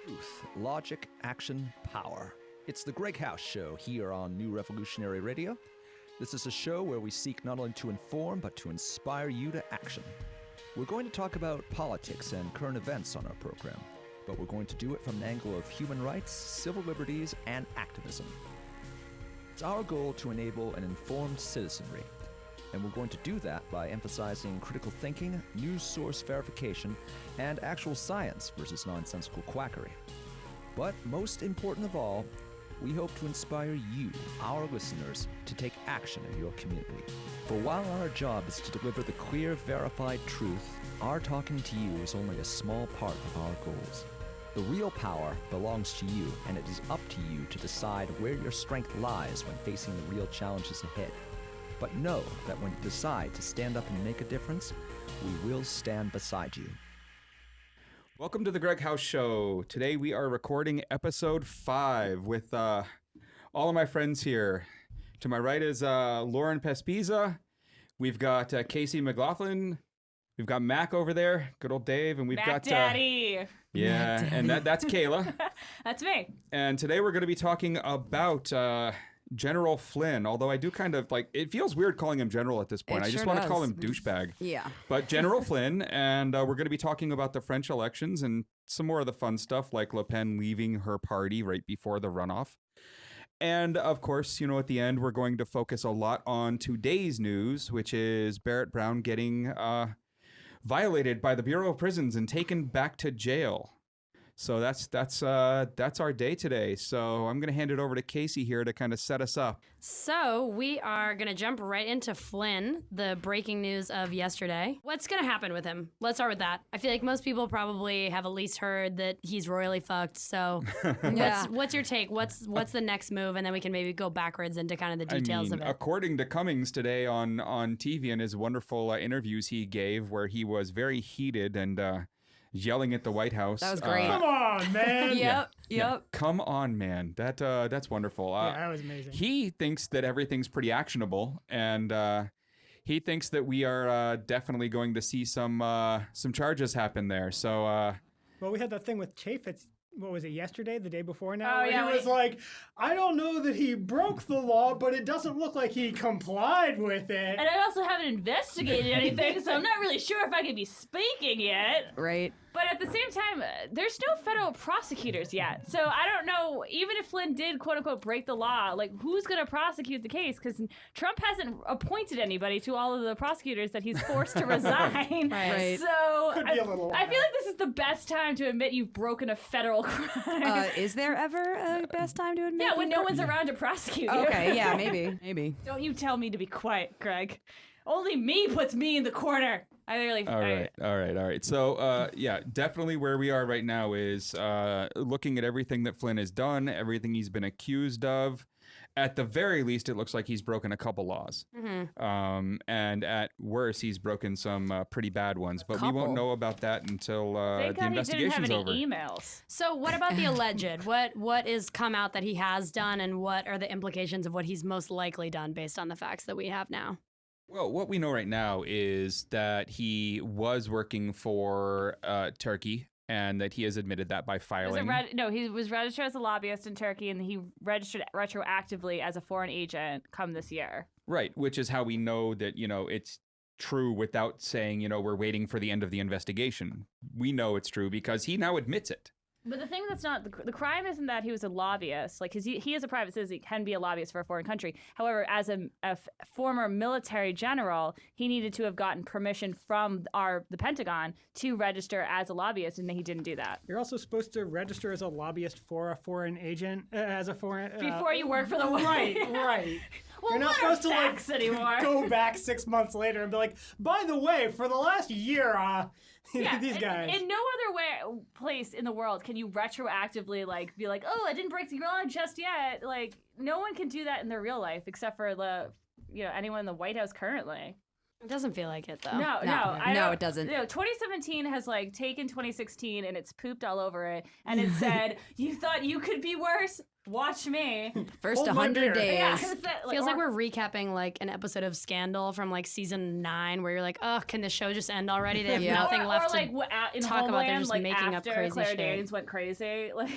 Truth, logic, action, power. It's the GreggHoush show here on New Revolutionary Radio. This is a show where we seek not only to inform, but to inspire you to action. We're going to talk about politics and current events on our program, but we're going to do it from an angle of human rights, civil liberties, and activism. It's our goal to enable an informed citizenry, and we're going to do that by emphasizing critical thinking, news source verification, and actual science versus nonsensical quackery. But most important of all, we hope to inspire you, our listeners, to take action in your community. For while our job is to deliver the clear, verified truth, our talking to you is only a small part of our goals. The real power belongs to you, and it is up to you to decide where your strength lies when facing the real challenges ahead. But know that when you decide to stand up and make a difference, we will stand beside you. Welcome to the GreggHoush show. Today we are recording episode 5 with all of my friends here. To my right is Lauren Pespisa. We've got Casey McLaughlin. We've got Mac over there, good old Dave, and we've Mac got Daddy. Yeah, and that's Kayla. That's me. And today we're going to be talking about General Flynn, although I do kind of like, it feels weird calling him General at this point. I just want to call him douchebag. Yeah. But General Flynn, and we're going to be talking about the French elections and some more of the fun stuff like Le Pen leaving her party right before the runoff. And of course, you know, at the end, we're going to focus a lot on today's news, which is Barrett Brown getting violated by the Bureau of Prisons and taken back to jail. So that's our day today. So I'm going to hand it over to Casey here to kind of set us up. So we are going to jump right into Flynn, the breaking news of yesterday. What's going to happen with him? Let's start with that. I feel like most people probably have at least heard that he's royally fucked. So what's your take? What's the next move? And then we can maybe go backwards into kind of the details of it. According to Cummings today on TV and his wonderful interviews he gave where he was very heated and yelling at the White House. That was great. Come on, man. Yep. Yeah. Come on, man. That's wonderful. That was amazing. He thinks that everything's pretty actionable, and he thinks that we are definitely going to see some charges happen there. So, well, we had that thing with Chaffetz. What was it, yesterday, the day before now? Oh, yeah. He was like, I don't know that he broke the law, but it doesn't look like he complied with it. And I also haven't investigated anything, so I'm not really sure if I could be speaking yet. Right. But at the same time, there's no federal prosecutors yet. So I don't know, even if Flynn did, quote unquote, break the law, like, who's going to prosecute the case? Because Trump hasn't appointed anybody to all of the prosecutors that he's forced to resign. Right. So Could be a little I feel like this is the best time to admit you've broken a federal crime. Is there ever a best time to admit? Yeah, when no one's around to prosecute you. Okay, yeah, maybe. Don't you tell me to be quiet, Gregg. Only me puts me in the corner. I really. All right. So, yeah, definitely where we are right now is looking at everything that Flynn has done, everything he's been accused of. At the very least, it looks like he's broken a couple laws. Mm-hmm. And at worst, he's broken some pretty bad ones. But we won't know about that until the investigation's over. He didn't have any emails. So what about the alleged? What is come out that he has done, and what are the implications of what he's most likely done based on the facts that we have now? Well, what we know right now is that he was working for Turkey, and that he has admitted that by filing. He was registered as a lobbyist in Turkey, and he registered retroactively as a foreign agent come this year. Right, which is how we know that, you know, it's true without saying, you know, we're waiting for the end of the investigation. We know it's true because he now admits it. But the thing that's not, the crime isn't that he was a lobbyist. Like, because he is a private citizen, he can be a lobbyist for a foreign country. However, as a former military general, he needed to have gotten permission from the Pentagon to register as a lobbyist, and he didn't do that. You're also supposed to register as a lobbyist for a foreign agent, Before you work for the Right. Well, You're not what are supposed to facts anymore? go back 6 months later and be like, by the way, for the last year, these guys. In no other place in the world can you retroactively be like, oh, I didn't break the law just yet. Like, no one can do that in their real life except for anyone in the White House currently. It doesn't feel like it, though. No, it doesn't. 2017 has taken 2016 and it's pooped all over it, and it said, "You thought you could be worse? watch me. First Hold my 100 beer. days. Yeah, it's that, Feels like or- we're recapping like an episode of Scandal from like season 9 where you're like, oh, can the show just end already? They have Yeah. nothing left or like to in talk about. They're Homeland, just like making up after crazy Claire shit. Danes went crazy. Like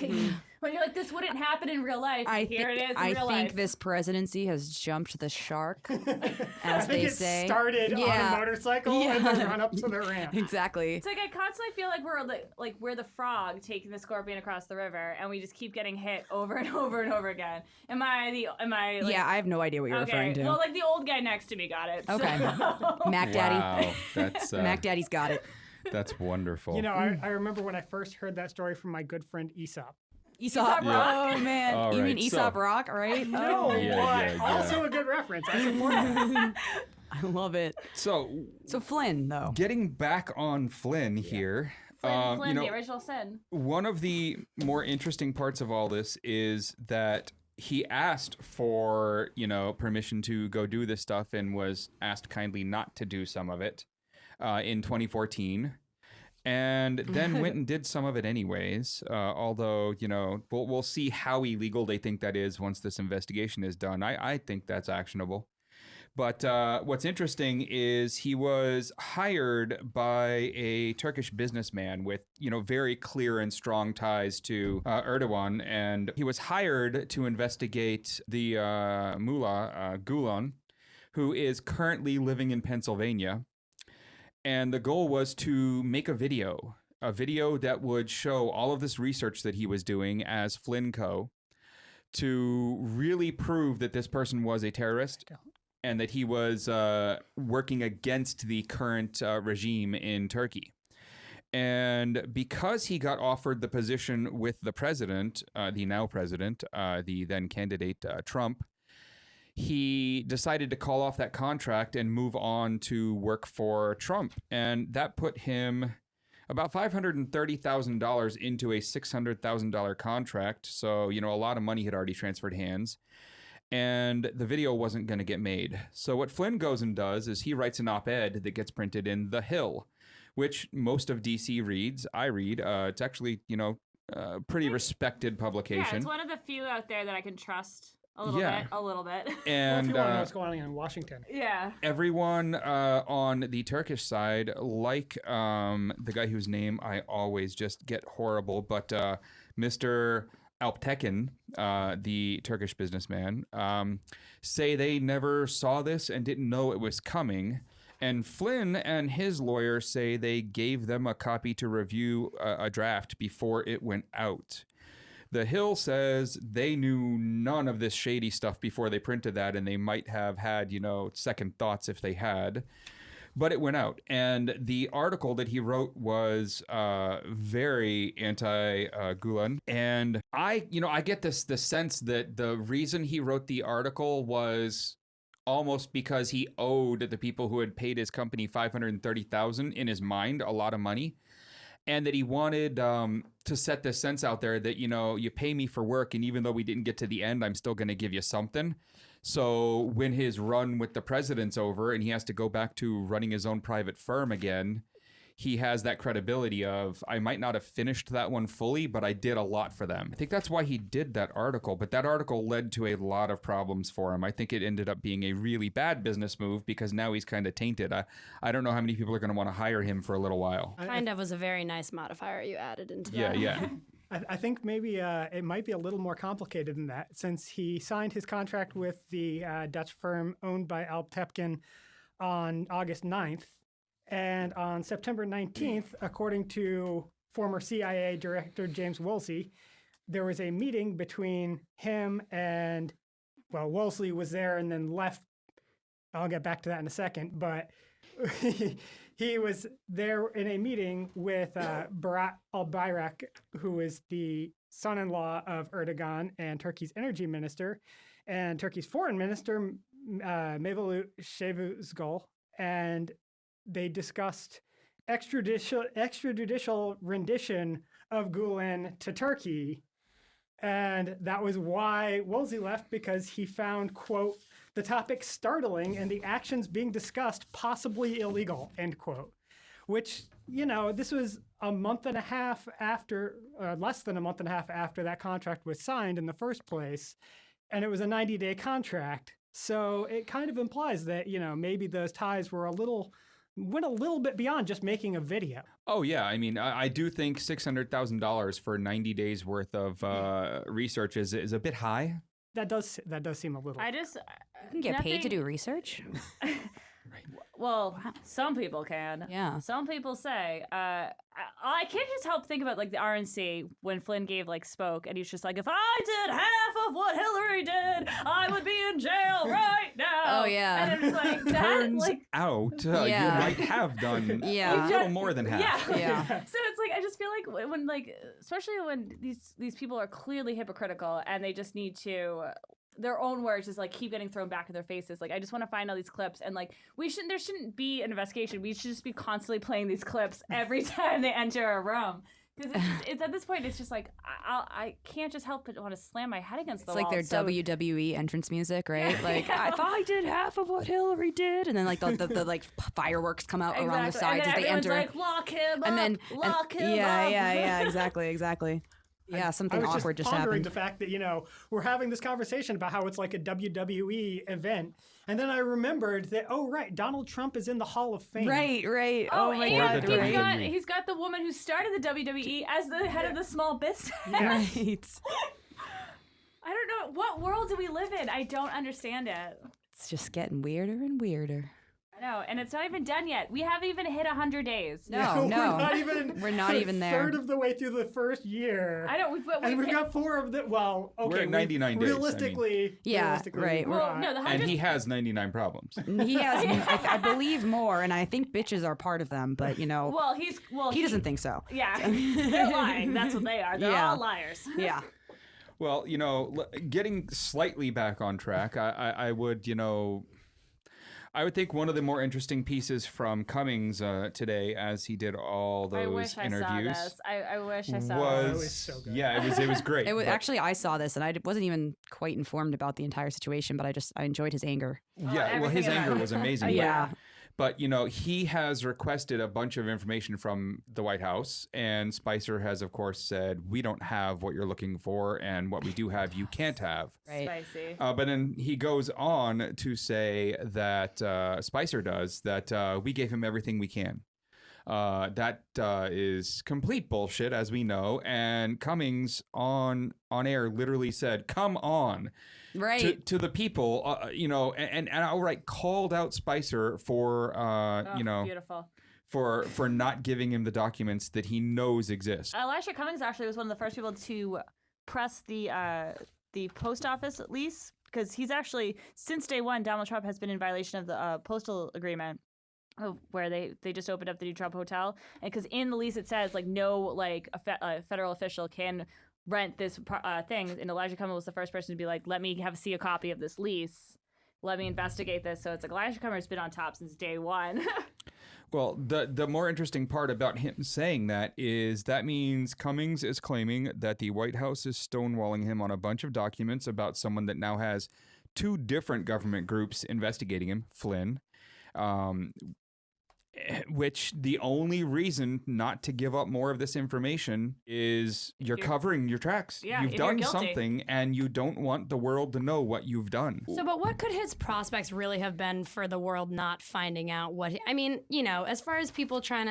when you're like, this wouldn't happen in real life. Here it is in I real think life. this presidency has jumped the shark, I as think they it say. started on Yeah. a motorcycle and then run up to the ramp. Exactly. It's like I constantly feel like we're the frog taking the scorpion across the river, and we just keep getting hit over and over and over again. Am I like, Yeah, I have no idea what you're okay. referring to. Well, like the old guy next to me got it. so- Okay. Mac Daddy. Wow, that's Mac Daddy's got it. that's wonderful. You know, I remember when I first heard that story from my good friend Aesop. Aesop Yeah. Rock. Oh, man. All You right, mean Aesop so- Rock, right? No, Yeah, but yeah. also a good reference. I support that. I love it. So So Flynn, though. getting back on Flynn here. Flynn, you know, the original sin. one of the more interesting parts of all this is that he asked for, permission to go do this stuff and was asked kindly not to do some of it in 2014. And then went and did some of it anyways. Although, we'll see how illegal they think that is once this investigation is done. I think that's actionable. But what's interesting is he was hired by a Turkish businessman with, very clear and strong ties to Erdogan. And he was hired to investigate the mullah, Gulen, who is currently living in Pennsylvania. And the goal was to make a video that would show all of this research that he was doing as Flynn Co. to really prove that this person was a terrorist and that he was working against the current regime in Turkey. And because he got offered the position with the president, the now president, the then candidate Trump, he decided to call off that contract and move on to work for Trump. And that put him about $530,000 into a $600,000 contract. So, a lot of money had already transferred hands. And the video wasn't going to get made. So what Flynn goes and does is he writes an op-ed that gets printed in The Hill, which most of DC reads. I read. It's actually, pretty respected Yeah, publication. it's one of the few out there that I can trust a little Yeah. bit. A little bit. Well, if And you want to know what's going on in Washington. Yeah. everyone on the Turkish side, like the guy whose name I always just get horrible, but Mr. Alptekin, the Turkish businessman, say they never saw this and didn't know it was coming. And Flynn and his lawyer say they gave them a copy to review a draft before it went out. The Hill says they knew none of this shady stuff before they printed that, and they might have had, second thoughts if they had. But it went out. And the article that he wrote was very anti-Gulen. And I get the sense that the reason he wrote the article was almost because he owed the people who had paid his company $530,000 in his mind, a lot of money. And that he wanted to set this sense out there that, you pay me for work, and even though we didn't get to the end, I'm still going to give you something. So when his run with the president's over and he has to go back to running his own private firm again, he has that credibility of, I might not have finished that one fully, but I did a lot for them. I think that's why he did that article, but that article led to a lot of problems for him. I think it ended up being a really bad business move because now he's kind of tainted. I don't know how many people are going to want to hire him for a little while. Kind of was a very nice modifier you added into Yeah, that. yeah. I think maybe it might be a little more complicated than that, since he signed his contract with the Dutch firm owned by Alp Tepkin on August 9th. And on September 19th, according to former CIA Director James Woolsey, there was a meeting between him and, Woolsey was there and then left. I'll get back to that in a second. But he was there in a meeting with Barrett al-Bayrak, who is the son-in-law of Erdogan and Turkey's energy minister, and Turkey's foreign minister, Mevlut Cavusoglu, and they discussed extrajudicial rendition of Gulen to Turkey. And that was why Woolsey left, because he found, quote, the topic startling and the actions being discussed possibly illegal, end quote. Which this was a month and a half after, less than a month and a half after that contract was signed in the first place, and it was a 90-day contract. So it kind of implies that, maybe those ties went a little bit beyond just making a video. Oh, yeah. I mean, I do think $600,000 for 90 days worth of research is a bit high. That does seem a little. I just You can get paid to do research. Well, some people can. Yeah. Some people say. I can't just help think about like the RNC when Flynn spoke, and he's just like, if I did half of what Hillary did, I would be in jail right now. Oh, yeah. And it's like that. Turns out you Yeah. might have done Yeah. a little more than half. Yeah. Yeah. So it's like I just feel like when especially when these people are clearly hypocritical and they just need to. Their own words just keep getting thrown back in their faces. I just want to find all these clips, and there shouldn't be an investigation. We should just be constantly playing these clips every time they enter a room. Because it's at this point, it's just I can't just help but want to slam my head against the It's wall. like their WWE entrance music, right? If I did half of what Hillary did, and then the fireworks come out around the sides and then as they enter. everyone's lock him and up, then lock him up. yeah, exactly. Yeah, something I was awkward just just pondering happened. the fact that, we're having this conversation about how it's like a WWE event. And then I remembered that, Donald Trump is in the Hall of Fame. Right. Oh, my and God, right. he's got the woman who started the WWE as the head of the small business. Right. I don't know. What world do we live in? I don't understand it. It's just getting weirder and weirder. I know, and it's not even done yet. We haven't even hit 100 days. No. We're not even there. Third of the way through the first year. I know. We've got 4 of the. Well, okay. We're at 99 days, I mean. Realistically, right. Well, no, the 100. And he has 99 problems. He has, I believe, more, and I think bitches are part of them. But he doesn't think so. Yeah, they're lying. That's what they are. They're Yeah. all liars. Yeah. Well, getting slightly back on track, I would, I would think one of the more interesting pieces from Cummings today, as he did all those I wish interviews, I saw this. I wish I saw was It was so good. yeah, it was great. It was but- actually, I saw this, and I wasn't even quite informed about the entire situation, but I enjoyed his anger. yeah, well, his everything about anger it. was amazing. Yeah. But, he has requested a bunch of information from the White House, and Spicer has, of course, said, we don't have what you're looking for, and what we do have, you can't have. Right. Spicy. But then he goes on to say that Spicer does, that we gave him everything we can. That is complete bullshit, as we know, and Cummings on air literally said, come on. Right. To the people, and outright called out Spicer for, Beautiful. for not giving him the documents that he knows exist. Elisha Cummings actually was one of the first people to press the post office lease, because he's actually, since day one, Donald Trump has been in violation of the postal agreement, where they just opened up the new Trump Hotel, and because in the lease it says no a federal official can rent this thing, and Elijah Cummings was the first person to be like, let me see a copy of this lease, let me investigate this. So it's like Elijah Cummings has been on top since day one. Well, the more interesting part about him saying that is that means Cummings is claiming that the White House is stonewalling him on a bunch of documents about someone that now has 2 different government groups investigating him, Flynn, which the only reason not to give up more of this information is you're covering your tracks. Yeah, you've if you're done guilty. something and you don't want the world to know what you've done. So, but what could his prospects really have been for the world not finding out what? I mean, as far as people trying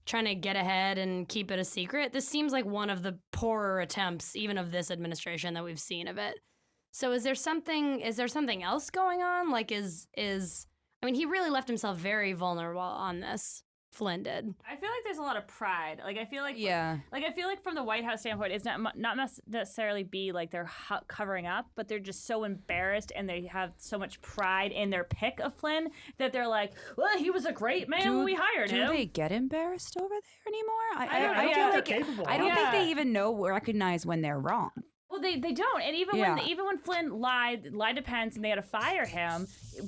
to get ahead and keep it a secret, this seems like one of the poorer attempts, even of this administration, that we've seen of it. So, is there something else going on? I mean, he really left himself very vulnerable on this. Flynn did. I feel like there's a lot of pride. I feel like I feel like from the White House standpoint, it's not necessarily be like they're covering up, but they're just so embarrassed and they have so much pride in their pick of Flynn that they're like, well, he was a great man when we hired him. Do they get embarrassed over there anymore? I feel don't like think capable. I don't think they even recognize when they're wrong. Well, they don't, and even when Flynn lied to Pence and they had to fire him,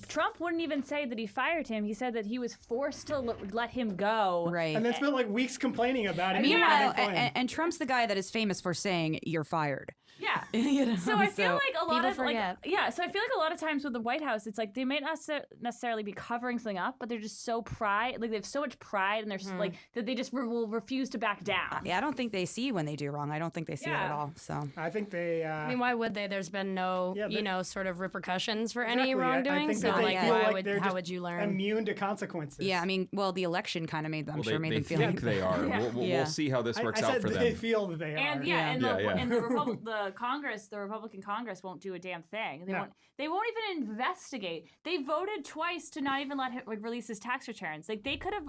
Trump wouldn't even say that he fired him. He said that he was forced to let him go. Right. And then spent weeks complaining about it. Meanwhile, and Trump's the guy that is famous for saying, you're fired. Yeah. You know, So I feel like a lot people of forget. so I feel like a lot of times with the White House, it's like they may not necessarily be covering something up, but they're just so they have so much pride, and they're like that they just will refuse to back down. yeah, I don't think they see when they do wrong. I don't think they see it at Yeah. all. So I think they. I mean, why would they? There's been no, Yeah, they- sort of repercussions for exactly. any wrongdoing. think So, that they like, feel why like would, they're how just would you learn? immune to consequences. yeah, I mean, well, the election kind of made them. Well, Sure, made they them feel think like they are. Yeah. We'll see how this works I out said for they them. feel that they are. And the Republican Congress won't do a damn thing. They won't even investigate. They voted twice to not even let him release his tax returns. Like they could have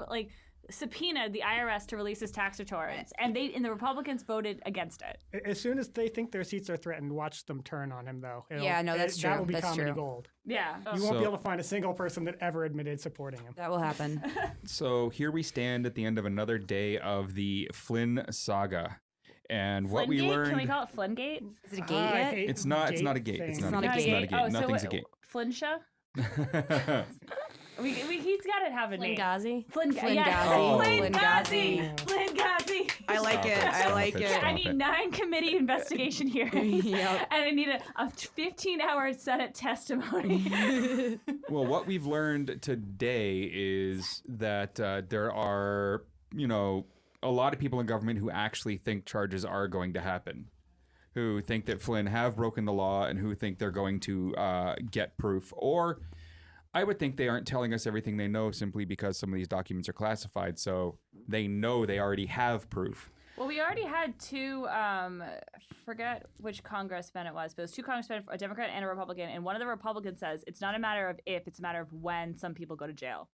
subpoenaed the IRS to release his tax returns, and the Republicans voted against it. As soon as they think their seats are threatened, watch them turn on him, though. Yeah, no, that's That true. will be That's comedy true. gold. Yeah. You won't be So- able to find a single person that ever admitted supporting him. that will happen. So here we stand at the end of another day of the Flynn saga. And what we Flynngate? learned, Can we call it Flynngate? Is it a gate I yet? hate it's not a gate. things. It's It's not not a a gate. It's not a gate. gate. Oh, so Nothing's a gate. Flynsha? He's got to have a name. Flingazi? Flyngazi. Yes. Oh. Flyngazi. Flyngazi. I like it. Stop I like it. it. Stop I need 9 committee investigation hearings. Yep. And I need a 15-hour Senate testimony. Well, what we've learned today is that there are, a lot of people in government who actually think charges are going to happen, who think that Flynn have broken the law, and who think they're going to get proof. Or I would think they aren't telling us everything they know simply because some of these documents are classified, so they know they already have proof. Well, we already had 2, forget which congressman it was, but it was 2 congressmen, a Democrat and a Republican, and one of the Republicans says it's not a matter of if, it's a matter of when some people go to jail.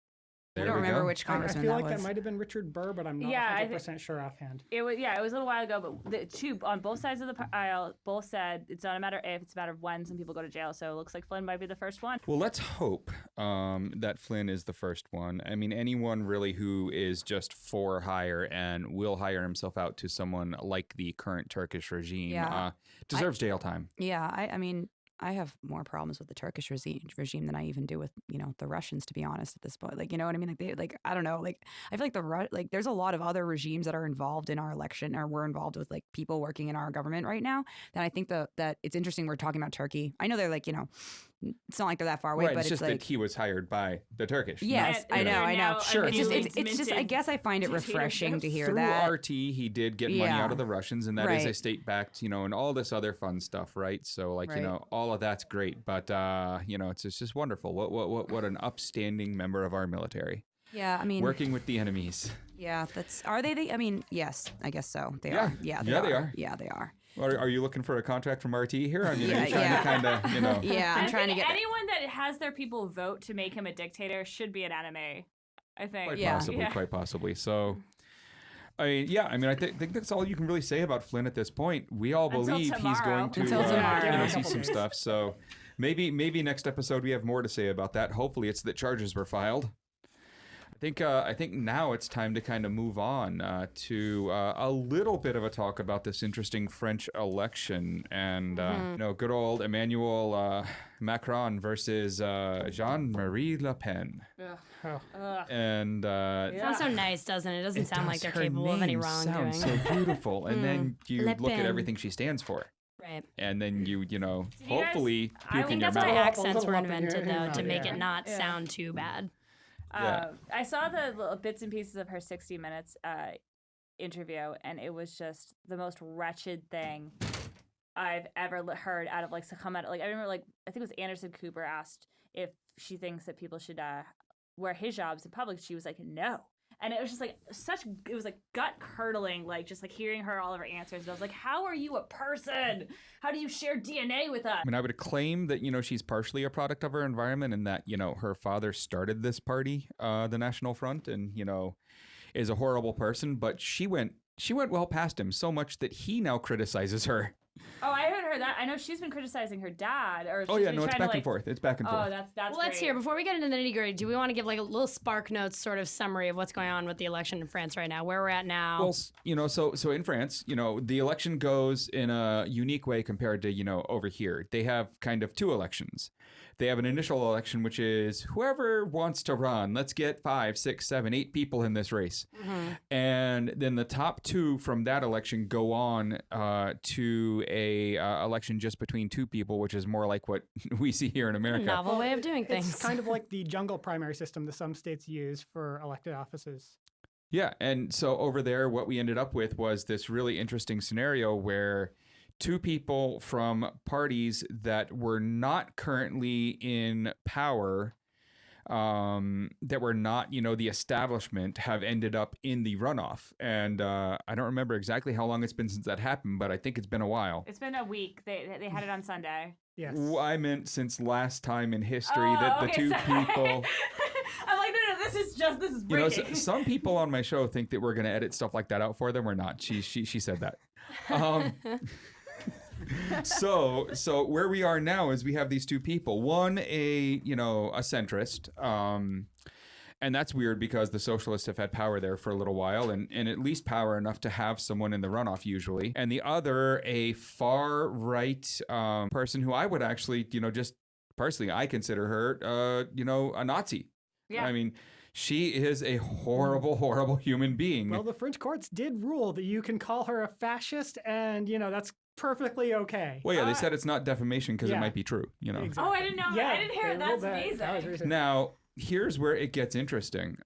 I There don't we remember go. which I congressman feel that like was. that might have been Richard Burr, but I'm not Yeah, I 100% sure offhand. It was it was a little while ago, but the 2 on both sides of the aisle both said it's not a matter of if, it's a matter of when some people go to jail. So it looks like Flynn might be the first one. Well, let's hope that Flynn is the first one. I mean, anyone really who is just for hire and will hire himself out to someone like the current Turkish regime Yeah. deserves jail time. Yeah, I mean, I have more problems with the Turkish regime than I even do with, the Russians, to be honest, at this point. Like, you know what I mean? I don't know. Like, I feel like there's a lot of other regimes that are involved in our election, or we're involved with, like, people working in our government right now. And I think that it's interesting we're talking about Turkey. I know they're like, it's not like they're that far away, Right, but it's just like, that he was hired by the Turkish. yes, And I know, they're I know. now Sure. It's just, immediately it's just, I minted guess I find it refreshing to hear Through that. RT, he did get money Yeah. out of the Russians, and that is a Right. state-backed, and all this other fun stuff, right? So, like, Right. all of that's great, but it's just wonderful. What an upstanding member of our military, Yeah, I mean, working with the enemies. yeah, are they? I mean, yes, I guess so. They Yeah. are. Yeah, Yeah, they are. Yeah, they are. Are you looking for a contract from RT here? I mean, are Yeah, you trying yeah. to kind of, Yeah, I'm I trying to think get. anyone that has their people vote to make him a dictator should be an enemy. I think. Quite Yeah. possibly, Yeah. quite possibly. So, I think that's all you can really say about Flynn at this point. We all Until believe he's tomorrow. going to Until tomorrow. Yeah, see some stuff. So maybe next episode we have more to say about that. Hopefully, it's that charges were filed. I think now it's time to kind of move on to a little bit of a talk about this interesting French election and good old Emmanuel Macron versus Jean-Marie Le Pen. Oh. And Sounds so nice, doesn't it? It doesn't sound like they're her capable of any name wrongdoing. sounds so beautiful, and then you Le look at Pen. everything she stands for, Right. and then you guys- hopefully I puke in think your That's why mouth. accents were Little up in your- invented, in your though, mouth, to make yeah. it not Yeah. sound too bad. Yeah. I saw the little bits and pieces of her 60 Minutes interview, and it was just the most wretched thing I've ever heard out of come out. I remember I think it was Anderson Cooper asked if she thinks that people should wear hijabs in public. She was like, no. And it was just it was gut curdling, just hearing her, all of her answers. And I was like, how are you a person? How do you share DNA with us? I mean, I would claim that she's partially a product of her environment, and that her father started this party, the National Front, and is a horrible person. But she went well past him so much that he now criticizes her. Oh, I haven't heard that. I know she's been criticizing her dad. Oh yeah, no, it's back and forth. It's back and forth. Oh, that's Well, let's great. hear. Before we get into the nitty gritty, do we want to give a little Spark Notes sort of summary of what's going on with the election in France right now, where we're at now? Well, so in France, the election goes in a unique way compared to over here. They have kind of 2 elections. they have an initial election, which is whoever wants to run, let's get 5, 6, 7, 8 people in this race. And then the top 2 from that election go on to a election just between 2 people, which is more like what we see here in America. Novel way of doing things. It's kind of like the jungle primary system that some states use for elected offices. Yeah, and so over there, what we ended up with was this really interesting scenario where 2 people from parties that were not currently in power, that were not, the establishment, have ended up in the runoff. And I don't remember exactly how long it's been since that happened, but I think it's been a while. It's been a week. They had it on Sunday. Yes. I meant since last time in history that the 2 people... I'm like, no, this is breaking. Some people on my show think that we're going to edit stuff like that out for them. We're not. She said that. So where we are now is we have these 2 people. One, a centrist. And that's weird because the socialists have had power there for a little while and at least power enough to have someone in the runoff usually. And the other, a far right person who I would actually, just personally, I consider her, a Nazi. Yeah. I mean, she is a horrible, horrible human being. Well, the French courts did rule that you can call her a fascist, and that's perfectly okay. Well, yeah, they said it's not defamation because it yeah. might be true. Exactly. Oh, I didn't know. Yeah, I didn't hear they it. That's ruled that. amazing. That was recent. Now, here's where it gets interesting.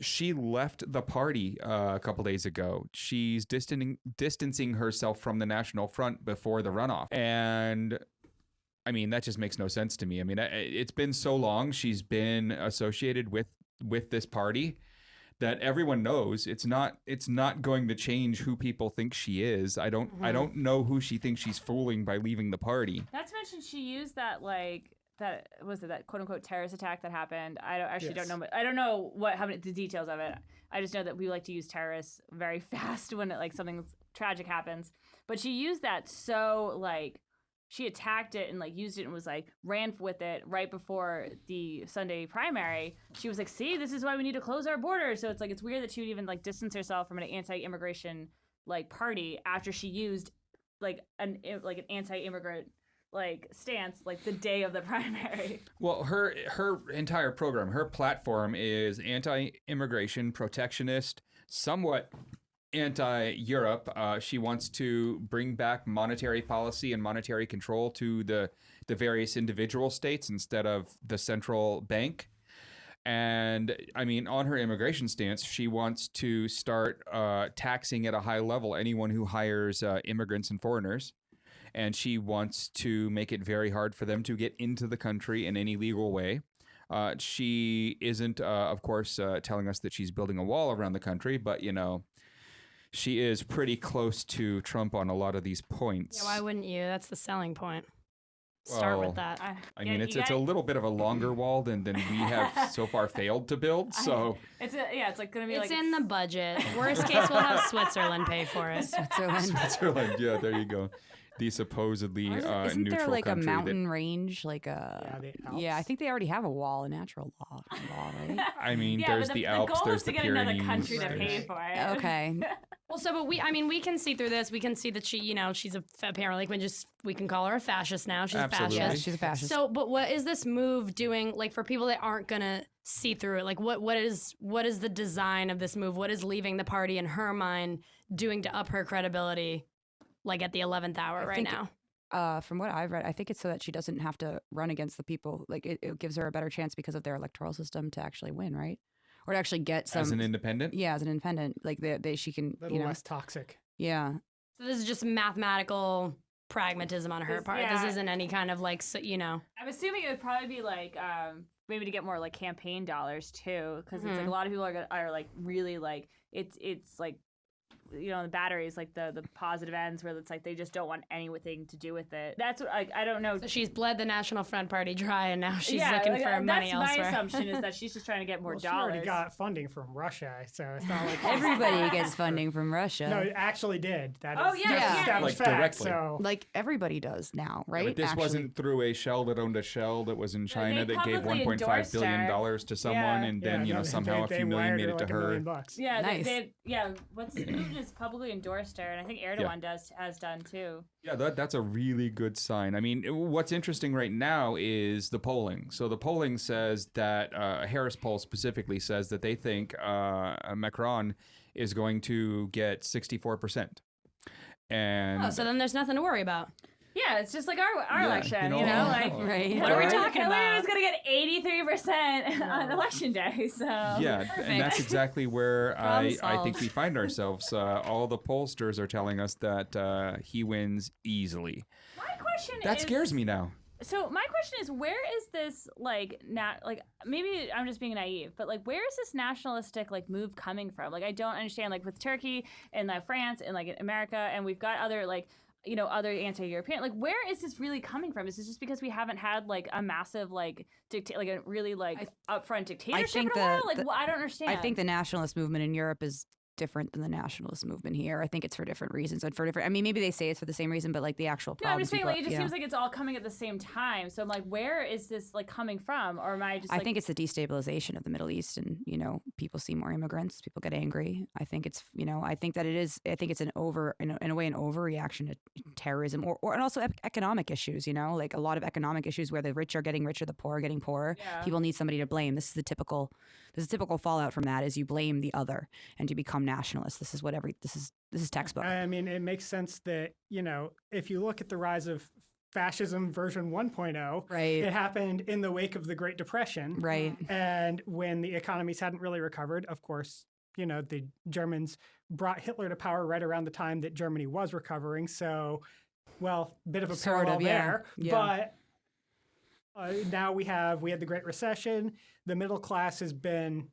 She left the party a couple days ago. She's distancing herself from the National Front before the runoff, and I mean, that just makes no sense to me. I mean, it's been so long she's been associated with this party that everyone knows it's not going to change who people think she is. I don't know who she thinks she's fooling by leaving the party. Not to mention she used that that quote unquote terrorist attack that happened. I don't know, but I don't know the details of it. I just know that we like to use terrorists very fast when something tragic happens. But she used that she attacked it and used it and was ran with it right before the Sunday primary. She was like, see, this is why we need to close our borders. So it's weird that she would even distance herself from an anti-immigration party after she used an anti-immigrant stance the day of the primary. Well, her entire program, her platform is anti-immigration, protectionist, somewhat anti-Europe. She wants to bring back monetary policy and monetary control to the various individual states instead of the central bank. And I mean, on her immigration stance, she wants to start taxing at a high level anyone who hires immigrants and foreigners. And she wants to make it very hard for them to get into the country in any legal way. She isn't, of course, telling us that she's building a wall around the country, but she is pretty close to Trump on a lot of these points. Yeah, why wouldn't you? That's the selling point. Start with that. I mean, it's a little bit of a longer wall than we have so far failed to build. So it's gonna be it's in the budget. Worst case, we'll have Switzerland pay for it. Switzerland, yeah, there you go. The supposedly Isn't neutral there country a mountain range, I think they already have a wall, a natural law, right? I mean, yeah, there's the Alps, there's the Pyrenees. Another country to pay for it. Okay. Well, but we can see through this. We can see that she, she's apparently we can call her a fascist now. She's Absolutely. a fascist. Yes, she's a fascist. So, but what is this move doing? For people that aren't gonna see through it, what is the design of this move? What is leaving the party in her mind doing to up her credibility? At the 11th hour right now. From what I've read, I think it's so that she doesn't have to run against the people. It gives her a better chance because of their electoral system to actually win, right? Or to actually get some. As an independent? Yeah, as an independent. She can, A little less toxic. Yeah. So this is just mathematical pragmatism on her part. Yeah. This isn't any kind of I'm assuming it would probably be maybe to get more campaign dollars too, because it's a lot of people are really it's the batteries, the positive ends where it's they just don't want anything to do with it. That's what I don't know. So she's bled the National Front Party dry, and now she's looking for money elsewhere. My assumption is that she's just trying to get more She dollars. already got funding from Russia, so it's not like Everybody gets funding from Russia. No, it actually did. That Oh, is yeah, yeah. established fact. Directly. So Everybody does now, right? Yeah, but this wasn't through a shell that owned a shell that was in China that gave $1.5 billion to someone, and then no, somehow a they few million wired made it to $1 her. million. Yeah, Nice. what's has publicly endorsed her, and I think Erdogan has done too. Yeah, that's a really good sign. I mean, what's interesting right now is the polling. So the polling says that a Harris poll specifically says that they think Macron is going to get 64%. And so then there's nothing to worry about. Yeah, it's just like our election, right. Right. What are we talking Hillary about? was going to get 83% on election day, so... Yeah, and that's exactly where I Problem think solved. we find ourselves. All the pollsters are telling us that he wins easily. My question That is... scares me now. So my question is, where is this maybe I'm just being naive, but like where is this nationalistic like move coming from? Like I don't understand. Like with Turkey and like France and like America, and we've got other like other anti-European. Like where is this really coming from? Is this just because we haven't had like a massive like a really like upfront dictatorship in a while? Like I don't understand. I think the nationalist movement in Europe is different than the nationalist movement here. I think it's for different reasons and for different. I mean, maybe they say it's for the same reason, but like the actual No, problem. I'm just saying like it just seems like it's all coming at the same time. So I'm like, where is this like coming from? Or am I just? I think it's the destabilization of the Middle East, and people see more immigrants, people get angry. I think it's I think that it is. I think it's in a way an overreaction to terrorism and also economic issues. Like a lot of economic issues where the rich are getting richer, the poor are getting poorer. Yeah. People need somebody to blame. This is typical fallout from that is you blame the other and you become nationalist. This is textbook. I mean, it makes sense that, if you look at the rise of fascism version 1.0, Right. it happened in the wake of the Great Depression. Right. And when the economies hadn't really recovered, of course, the Germans brought Hitler to power right around the time that Germany was recovering. So, bit of a Sort parallel of, yeah. there. Yeah. But now we had the Great Recession. The middle class has been,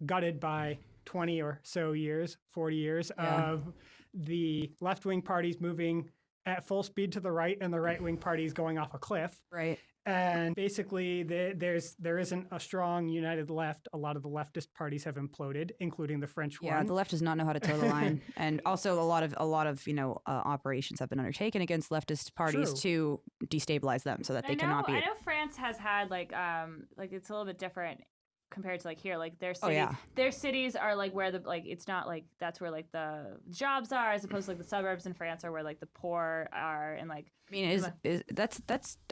gutted by 20 or so years, 40 years of the left-wing parties moving at full speed to the right and the right-wing parties going off a cliff. Right. And basically, there isn't a strong united left. A lot of the leftist parties have imploded, including the French Yeah, one. the left does not know how to toe the line, and also a lot of operations have been undertaken against leftist parties to destabilize them, so that they cannot be. I know France has had like it's a little bit different compared to like here, like their cities are like where it's not like that's where like the jobs are, as opposed to like the suburbs in France are where like the poor are, and like I mean,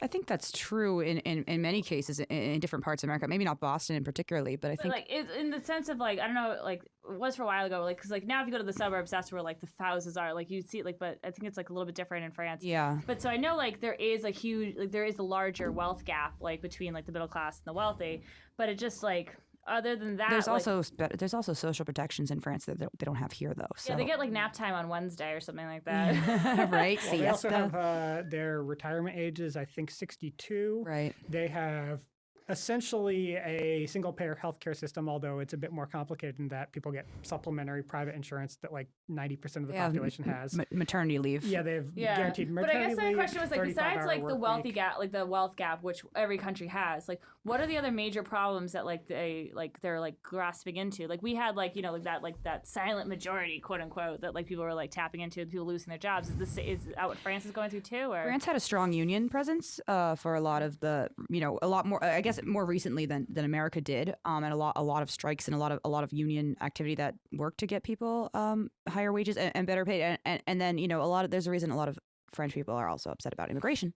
I think that's true in many cases in different parts of America. Maybe not Boston in particularly, but I think like in the sense of like I don't know, like it was for a while ago, like because like now if you go to the suburbs, that's where like the houses are, like you see like, but I think it's like a little bit different in France. Yeah. But so I know like there is a larger wealth gap like between like the middle class and the wealthy, but it just like. Other than that, there's also social protections in France that they don't have here though. So. Yeah, they get like nap time on Wednesday or something like that. Right. They also have their retirement ages, I think 62. Right. They have essentially a single-payer healthcare system, although it's a bit more complicated in that people get supplementary private insurance that like 90% of the population has. Maternity leave. Yeah, they have guaranteed maternity leave. But I guess my question was like, besides like the wealthy week. gap, like the wealth gap, which every country has, like what are the other major problems that like they're like grasping into? Like we had like that silent majority, quote unquote, that like people were like tapping into, people losing their jobs. Is that what France is going through too? Or France had a strong union presence for a lot of the a lot more I guess more recently than America did, and a lot of strikes and a lot of union activity that worked to get people higher wages and better paid, and then there's a reason a lot of French people are also upset about immigration.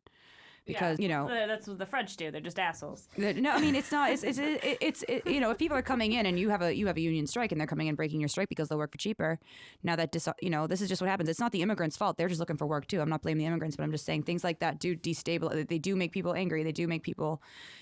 Because that's what the French do. They're just assholes. No, I mean it's not. It's if people are coming in and you have a union strike and they're coming in breaking your strike because they'll work for cheaper. Now that this is just what happens. It's not the immigrants' fault. They're just looking for work too. I'm not blaming the immigrants, but I'm just saying things like that do destabilize. They do make people angry. They do make people,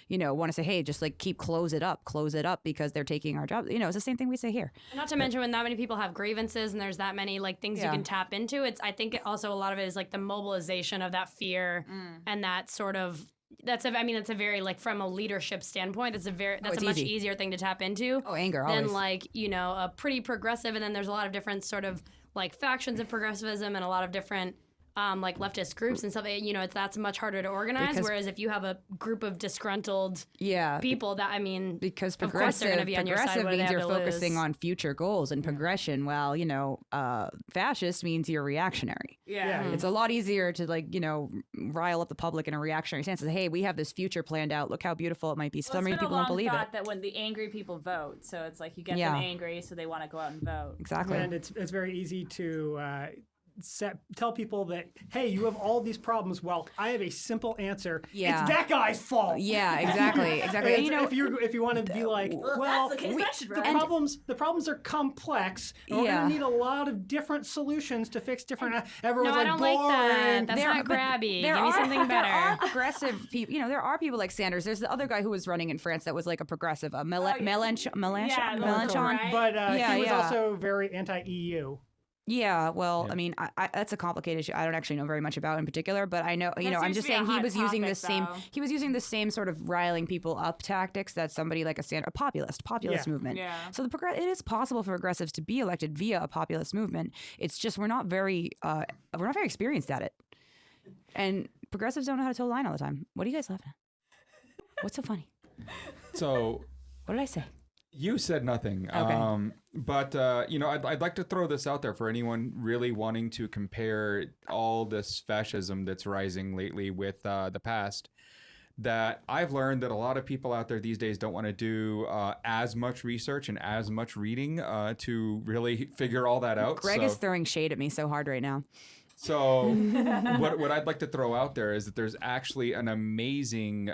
want to say, hey, just like close it up because they're taking our jobs. It's the same thing we say here. Not to mention when that many people have grievances and there's that many like things you can tap into. I think also a lot of it is like the mobilization of that fear and that sort of. It's a very like from a leadership standpoint. That's a much easier thing to tap into. Oh, anger than always. like a pretty progressive, and then there's a lot of different sort of like factions of progressivism and a lot of different like leftist groups and stuff, that's much harder to organize. Because- whereas if you have a group of disgruntled people, that because of course they're going to be on your side. progressive What do they means have you're to focusing lose? on future goals and progression, while fascist means you're reactionary. Yeah. Yeah. It's a lot easier to rile up the public in a reactionary stance. Say, hey, we have this future planned out. Look how beautiful it might be. Well, So many it's been people a don't long believe thought it. that when the angry people vote, so it's like you get Yeah. them angry, so they want to go out and vote. Exactly. And it's very easy to tell people that, hey, you have all these problems. Well, I have a simple answer. Yeah. It's that guy's fault. Yeah, exactly. Exactly. And And, if you want to be like, well, that's the case, that should the run. problems are complex. And we're Yeah. gonna need a lot of different solutions to fix different. Everyone's No, I like, don't boring. like that. That's There- not but grabby. there Give me are- something There better. are progressive people. There are people like Sanders. There's the other guy who was running in France that was like a progressive, Mélenchon. Yeah, Mélenchon. right? But Yeah, he was yeah. also very anti-EU. Yeah, well, I mean, I that's a complicated issue. I don't actually know very much about in particular, but I know, I'm seems just to be a saying he hot was using the topic, same. though. He was using the same sort of riling people up tactics that somebody like a populist Yeah. movement. Yeah. So it is possible for progressives to be elected via a populist movement. It's just we're not very experienced at it, and progressives don't know how to toe the line all the time. What are you guys laughing at? What's so funny? So What did I say? you said nothing. Okay. But I'd like to throw this out there for anyone really wanting to compare all this fascism that's rising lately with the past. That I've learned that a lot of people out there these days don't want to do as much research and as much reading to really figure all that out. Greg So- is throwing shade at me so hard right now. So what I'd like to throw out there is that there's actually an amazing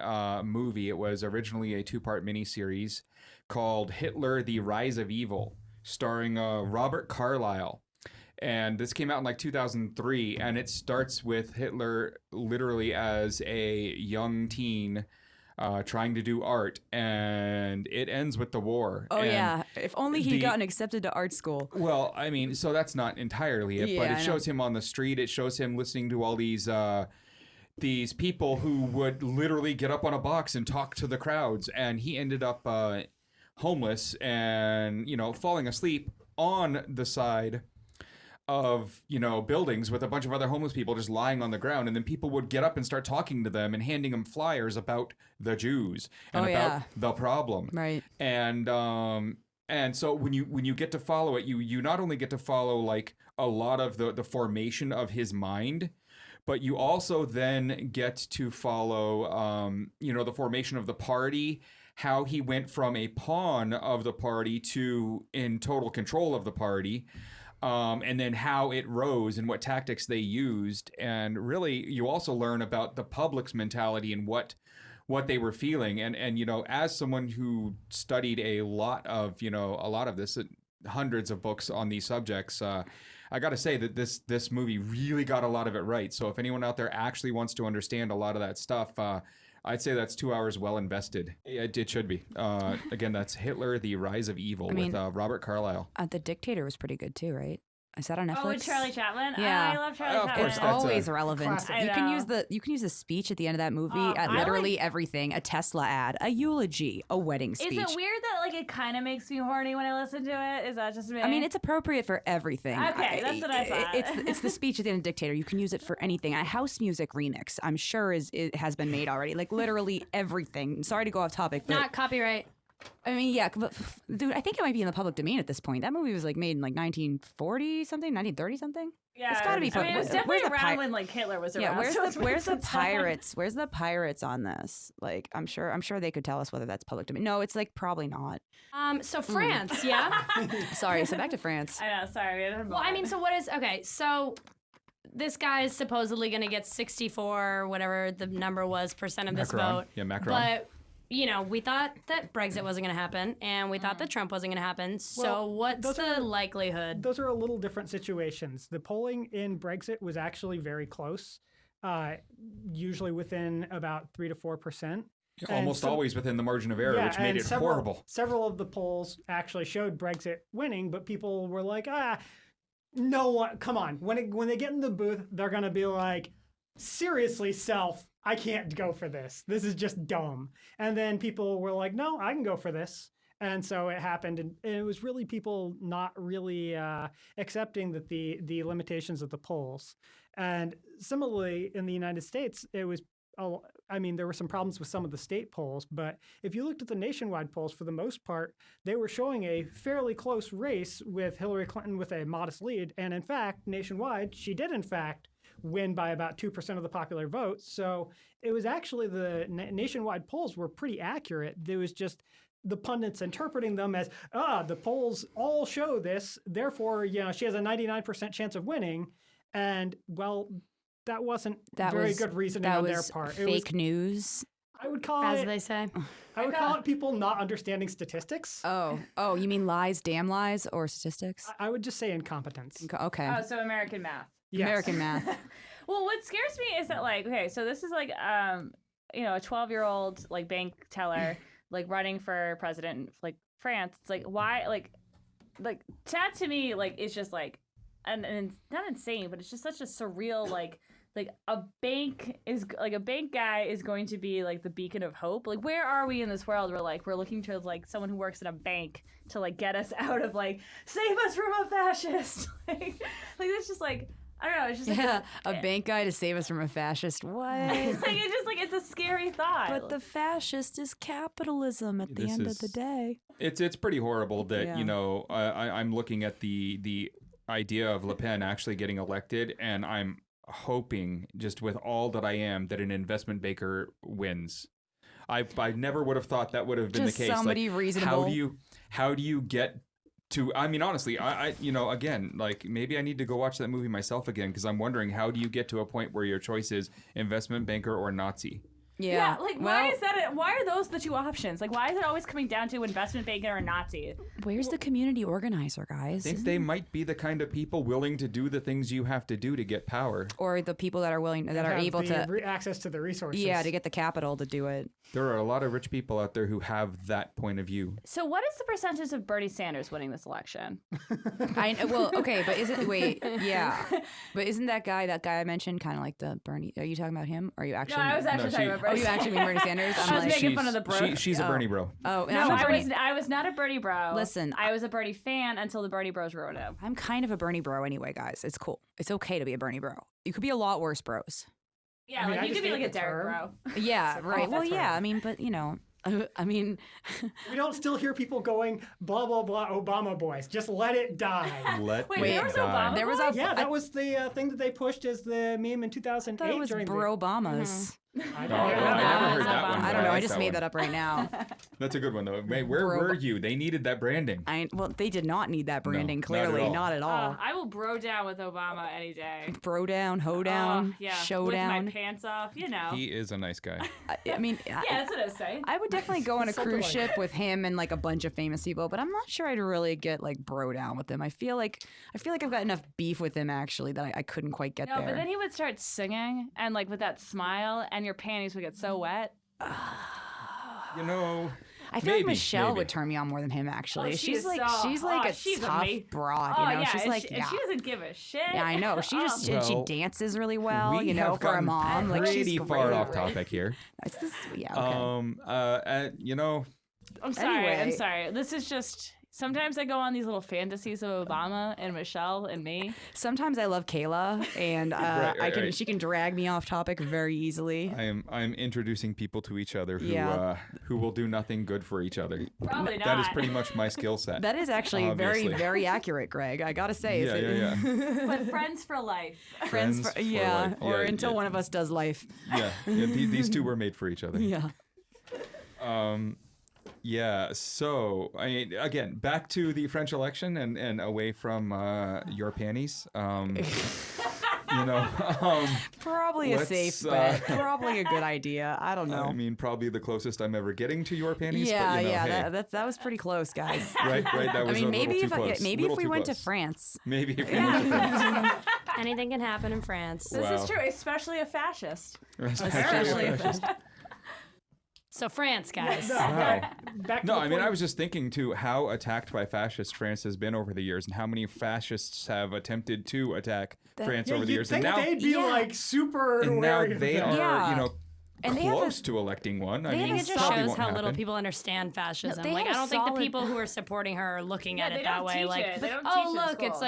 movie. It was originally a 2-part miniseries called Hitler: The Rise of Evil, starring Robert Carlyle. And this came out in like 2003, and it starts with Hitler literally as a young teen trying to do art, and it ends with the war. Oh And yeah, if only he'd the- gotten accepted to art school. Well, I mean, so that's not entirely it, but Yeah, it I know. shows him on the street. It shows him listening to all these people who would literally get up on a box and talk to the crowds, and he ended up homeless and falling asleep on the side of buildings with a bunch of other homeless people just lying on the ground, and then people would get up and start talking to them and handing them flyers about the Jews and Oh, about yeah. the problem. Right. And so when you get to follow it, you not only get to follow like a lot of the formation of his mind, but you also then get to follow the formation of the party, how he went from a pawn of the party to in total control of the party. And then how it rose and what tactics they used. And really, you also learn about the public's mentality and what they were feeling. And as someone who studied a lot of this, hundreds of books on these subjects, I got to say that this movie really got a lot of it right. So if anyone out there actually wants to understand a lot of that stuff, I'd say that's 2 hours well invested. It should be. Again, that's Hitler: The Rise of Evil with Robert Carlyle. The Dictator was pretty good too, right? Is that on Netflix? Oh, with Charlie Chaplin? Yeah. I love Charlie Of Chaplin. course, It's that's always relevant. classic. You I can know. use the speech at the end of that movie at I literally everything: a Tesla ad, a eulogy, a wedding speech. Is it weird that it kind of makes me horny when I listen to it? Is that just me? I mean, it's appropriate for everything. Okay, that's what I thought. It's the speech at the end of Dictator. You can use it for anything. A house music remix, I'm sure, it has been made already. Like literally everything. Sorry to go off topic, but Not copyright. I mean, yeah, but dude, I think it might be in the public domain at this point. That movie was like made in like 1940 something, 1930 something. yeah, it's gotta be I mean, it was public. definitely Where's the around when Hitler was around. Yeah, so it's where's the worth some time. pirates? Where's the pirates on this? Like, I'm sure they could tell us whether that's public domain. No, it's like probably not. So France, yeah. Sorry, so back to France. I know, sorry. Well, I mean, so what is okay? So this guy is supposedly going to get 64, whatever the number was, percent of this Macron. vote. Yeah, Macron. But we thought that Brexit wasn't going to happen, and we thought that Trump wasn't going to happen. So Well, what's those the are- likelihood? Those are a little different situations. The polling in Brexit was actually very close, usually within about 3 to 4%. And Almost some- always within the margin of error, which made and it several, horrible. Several of the polls actually showed Brexit winning, but people were like, no one, come on. When they get in the booth, they're going to be like, seriously, self, I can't go for this. This is just dumb. And then people were like, no, I can go for this. And so it happened, and it was really people not really accepting that the limitations of the polls. And similarly, in the United States, it was, I mean, there were some problems with some of the state polls, but if you looked at the nationwide polls, for the most part, they were showing a fairly close race with Hillary Clinton with a modest lead. And in fact, nationwide, she did in fact win by about 2% of the popular vote. So it was actually the nationwide polls were pretty accurate. There was just the pundits interpreting them as, the polls all show this, therefore, she has a 99% chance of winning. And, well, that wasn't very good reasoning on their part. It was fake news. I would call As it, they say. I would call it people not understanding statistics. Oh, you mean lies, damn lies, or statistics? I would just say incompetence. Okay. Oh, so American math. Yes. American math. Well, what scares me is that, like, okay, so this is like, a 12-year-old like bank teller like running for president in like France. It's like, why, like that to me, like, is just like, and not insane, but it's just such a surreal, like a bank guy is going to be like the beacon of hope. Like, where are we in this world where like we're looking to like someone who works in a bank to like get us out of like save us from a fascist? like it's just like, I don't know. It's just like a bank guy to save us from a fascist. What? like it's just like it's a scary thought. But the fascist is capitalism at the end of the day. It's pretty horrible that I'm looking at the idea of Le Pen actually getting elected, and I'm hoping just with all that I am that an investment banker wins. I never would have thought that would have been Just the case. somebody reasonable. How do you get to, I mean, honestly, I again, like, maybe I need to go watch that movie myself again, because I'm wondering, how do you get to a point where your choice is investment banker or Nazi? Yeah, like, why is that? Why are those the two options? Like, why is it always coming down to investment banker or Nazi? Where's the community organizer, guys? I think they might be the kind of people willing to do the things you have to do to get power. Or the people that are willing, that are able to access to the resources. Yeah, to get the capital to do it. There are a lot of rich people out there who have that point of view. So what is the percentage of Bernie Sanders winning this election? But isn't that guy I mentioned kind of like the Bernie? Are you talking about him? Or are you actually? No, I was actually talking about Bernie. Oh, you actually mean Bernie Sanders? I was making fun of the bro. She's a Bernie bro. Oh, no, I was not a Bernie bro. Listen, I was a Bernie fan until the Bernie bros ruined him. I'm kind of a Bernie bro anyway, guys. It's cool. It's okay to be a Bernie bro. You could be a lot worse bros. Yeah, like you could be like a Derek bro. Yeah, right. Well, yeah. I mean, but I mean, we don't still hear people going blah blah blah Obama boys. Just let it die. There was Obama. There was that was the thing that they pushed as the meme in 2008. That was bro Obamas. I never heard that one. I don't know. I just made that up right now. That's a good one though. Wait, where were you? They needed that branding. They did not need that branding. Clearly, not at all. I will bro down with Obama any day. Bro down, ho down, showdown. With my pants off, He is a nice guy. I mean, that's what I was saying. I would definitely go on a cruise ship with him and like a bunch of famous people, but I'm not sure I'd really get like bro down with him. I feel like I've got enough beef with him actually that I couldn't quite get there. No, but then he would start singing and like with that smile, and your panties would get so wet. I feel like Michelle would turn me on more than him. Actually, she's like a tough broad. She's like, and she doesn't give a shit. Yeah, I know. She just she dances really well. For a mom, like she's pretty far off topic here. It's this, okay. I'm sorry. This is just. Sometimes I go on these little fantasies of Obama and Michelle and me. Sometimes I love Kayla, and she can drag me off topic very easily. I'm introducing people to each other who will do nothing good for each other. Probably not. That is pretty much my skill set. That is actually very, very accurate, Greg. I gotta say. Yeah. But friends for life. Friends for life. Or until one of us does life. Yeah. These two were made for each other. Yeah. Yeah, so I mean, again, back to the French election and away from your panties. Probably a safe bet. Probably a good idea. I don't know. I mean, probably the closest I'm ever getting to your panties. Yeah, that was pretty close, guys. Right. That was maybe if we went to France. Maybe if we went to France. Anything can happen in France. This is true, especially a fascist. Especially a fascist. So France, guys. Wow. I was just thinking too how attacked by fascists France has been over the years, and how many fascists have attempted to attack France over the years. And now they'd be like super. And now they are, And they have close to electing one. I they mean, have I think it a just probably shows won't how little happen. people understand fascism. they Like, had I a don't think the solid- people who are supporting her are looking at they it that don't way. teach Like, it. They don't oh, teach it in look, it's school.